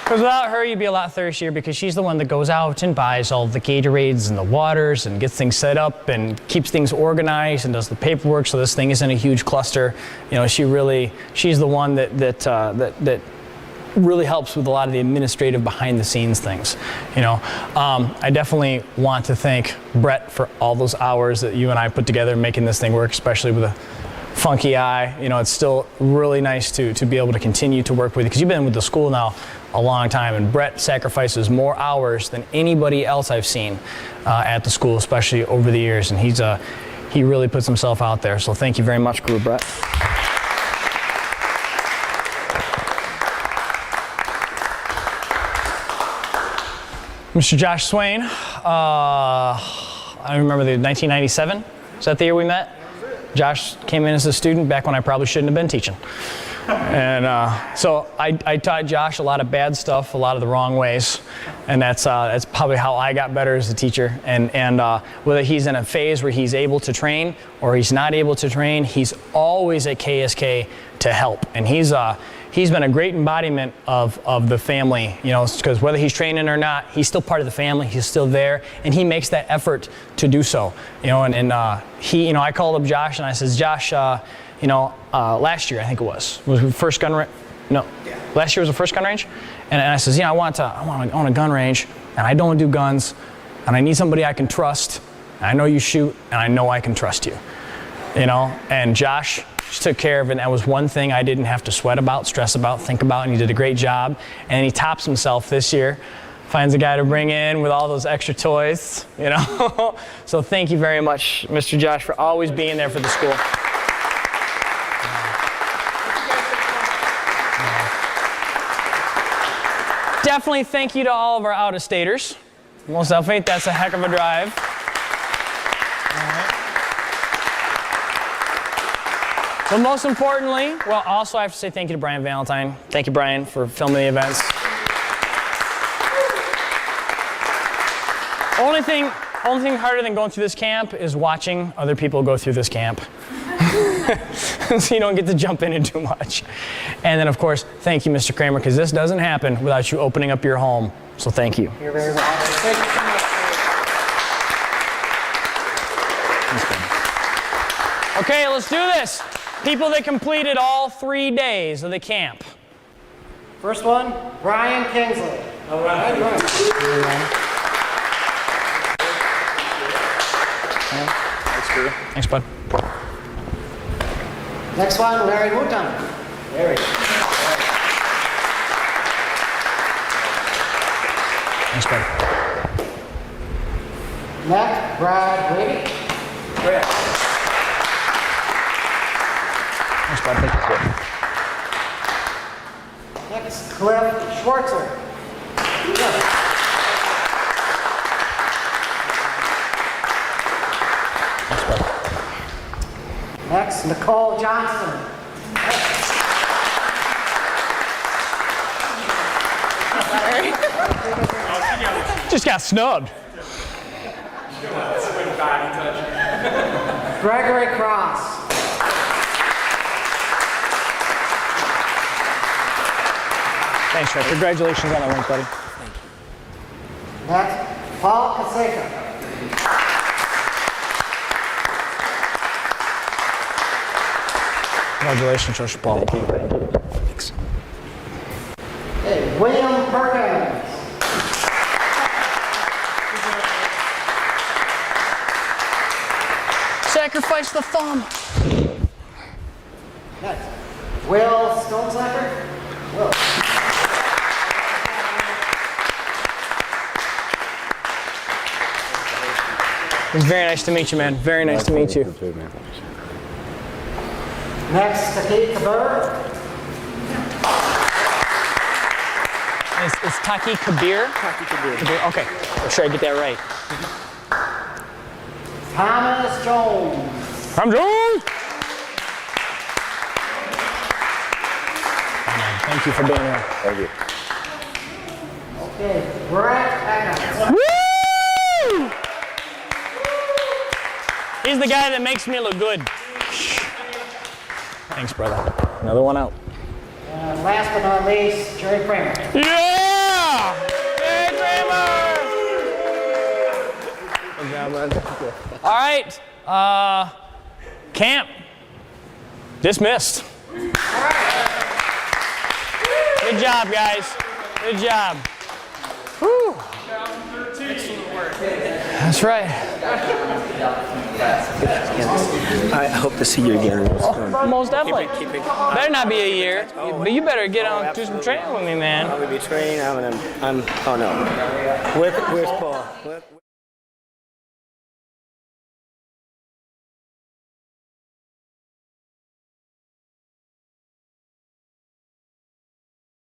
Because without her, you'd be a lot thirstier, because she's the one that goes out and buys all the Gatorades and the waters and gets things set up and keeps things organized and does the paperwork so this thing isn't a huge cluster. You know, she's the one that really helps with a lot of the administrative behind the scenes things. You know, I definitely want to thank Brett for all those hours that you and I put together making this thing work, especially with a funky eye. You know, it's still really nice to be able to continue to work with you, because you've been with the school now a long time, and Brett sacrifices more hours than anybody else I've seen at the school, especially over the years, and he really puts himself out there. So thank you very much, Group Brett. Mr. Josh Swain, I remember the 1997. Is that the year we met? Josh came in as a student back when I probably shouldn't have been teaching. And so I taught Josh a lot of bad stuff, a lot of the wrong ways. And that's probably how I got better as a teacher. And whether he's in a phase where he's able to train or he's not able to train, he's always at KSK to help. And he's been a great embodiment of the family, you know, because whether he's training or not, he's still part of the family. He's still there, and he makes that effort to do so. You know, and he, you know, I called up Josh and I says, Josh, you know, last year I think it was the first gun range. No, last year was the first gun range, and I says, I want a gun range, and I don't do guns, and I need somebody I can trust. And I know you shoot, and I know I can trust you. You know, and Josh just took care of it. And that was one thing I didn't have to sweat about, stress about, think about, and he did a great job. And he tops himself this year, finds a guy to bring in with all those extra toys, you know. So thank you very much, Mr. Josh, for always being there for the school. Definitely thank you to all of our out-of-staters. Most definitely, that's a heck of a drive. But most importantly, well, also I have to say thank you to Brian Valentine. Thank you, Brian, for filming the events. Only thing harder than going through this camp is watching other people go through this camp. So you don't get to jump in and do much. And then, of course, thank you, Mr. Kramer, because this doesn't happen without you opening up your home. So thank you. You're very welcome. Thank you so much. Okay, let's do this. People that completed all 3 days of the camp. First one, Brian Kingsley. All right. Thanks, bud. Next one, Larry Wooten. Larry. Thanks, bud. Next, Brad Brady. Thanks, bud. Thank you. Next, Cliff Schwartzer. Next, Nicole Johnston. Just got snubbed. Gregory Cross. Thanks, Trey. Congratulations on that win, buddy. Next, Paul Kaseka. Congratulations, Josh Paul. Thank you. Thanks. Hey, William Perkins. Sacrifice the thumb. Next, Will Stoneslacker. Will. It's very nice to meet you, man. Very nice to meet you. Next, Taki Kabir. It's Taki Kabir? Taki Kabir. Okay. Make sure I get that right. Thomas Jones. I'm Jones. Thank you for being here. Thank you. Okay, Brett Eckhouse. Woo! He's the guy that makes me look good. Thanks, brother. Another one out. And last but not least, Jerry Kramer. Yeah! Hey, Kramer! All right. Camp. Dismissed. Good job, guys. Good job. Whew. That's right. I hope to see you again. Most definitely. Keep it. Better not be a year, but you better get on do some training with me, man. I'm gonna be trained. Oh no. Where's Paul?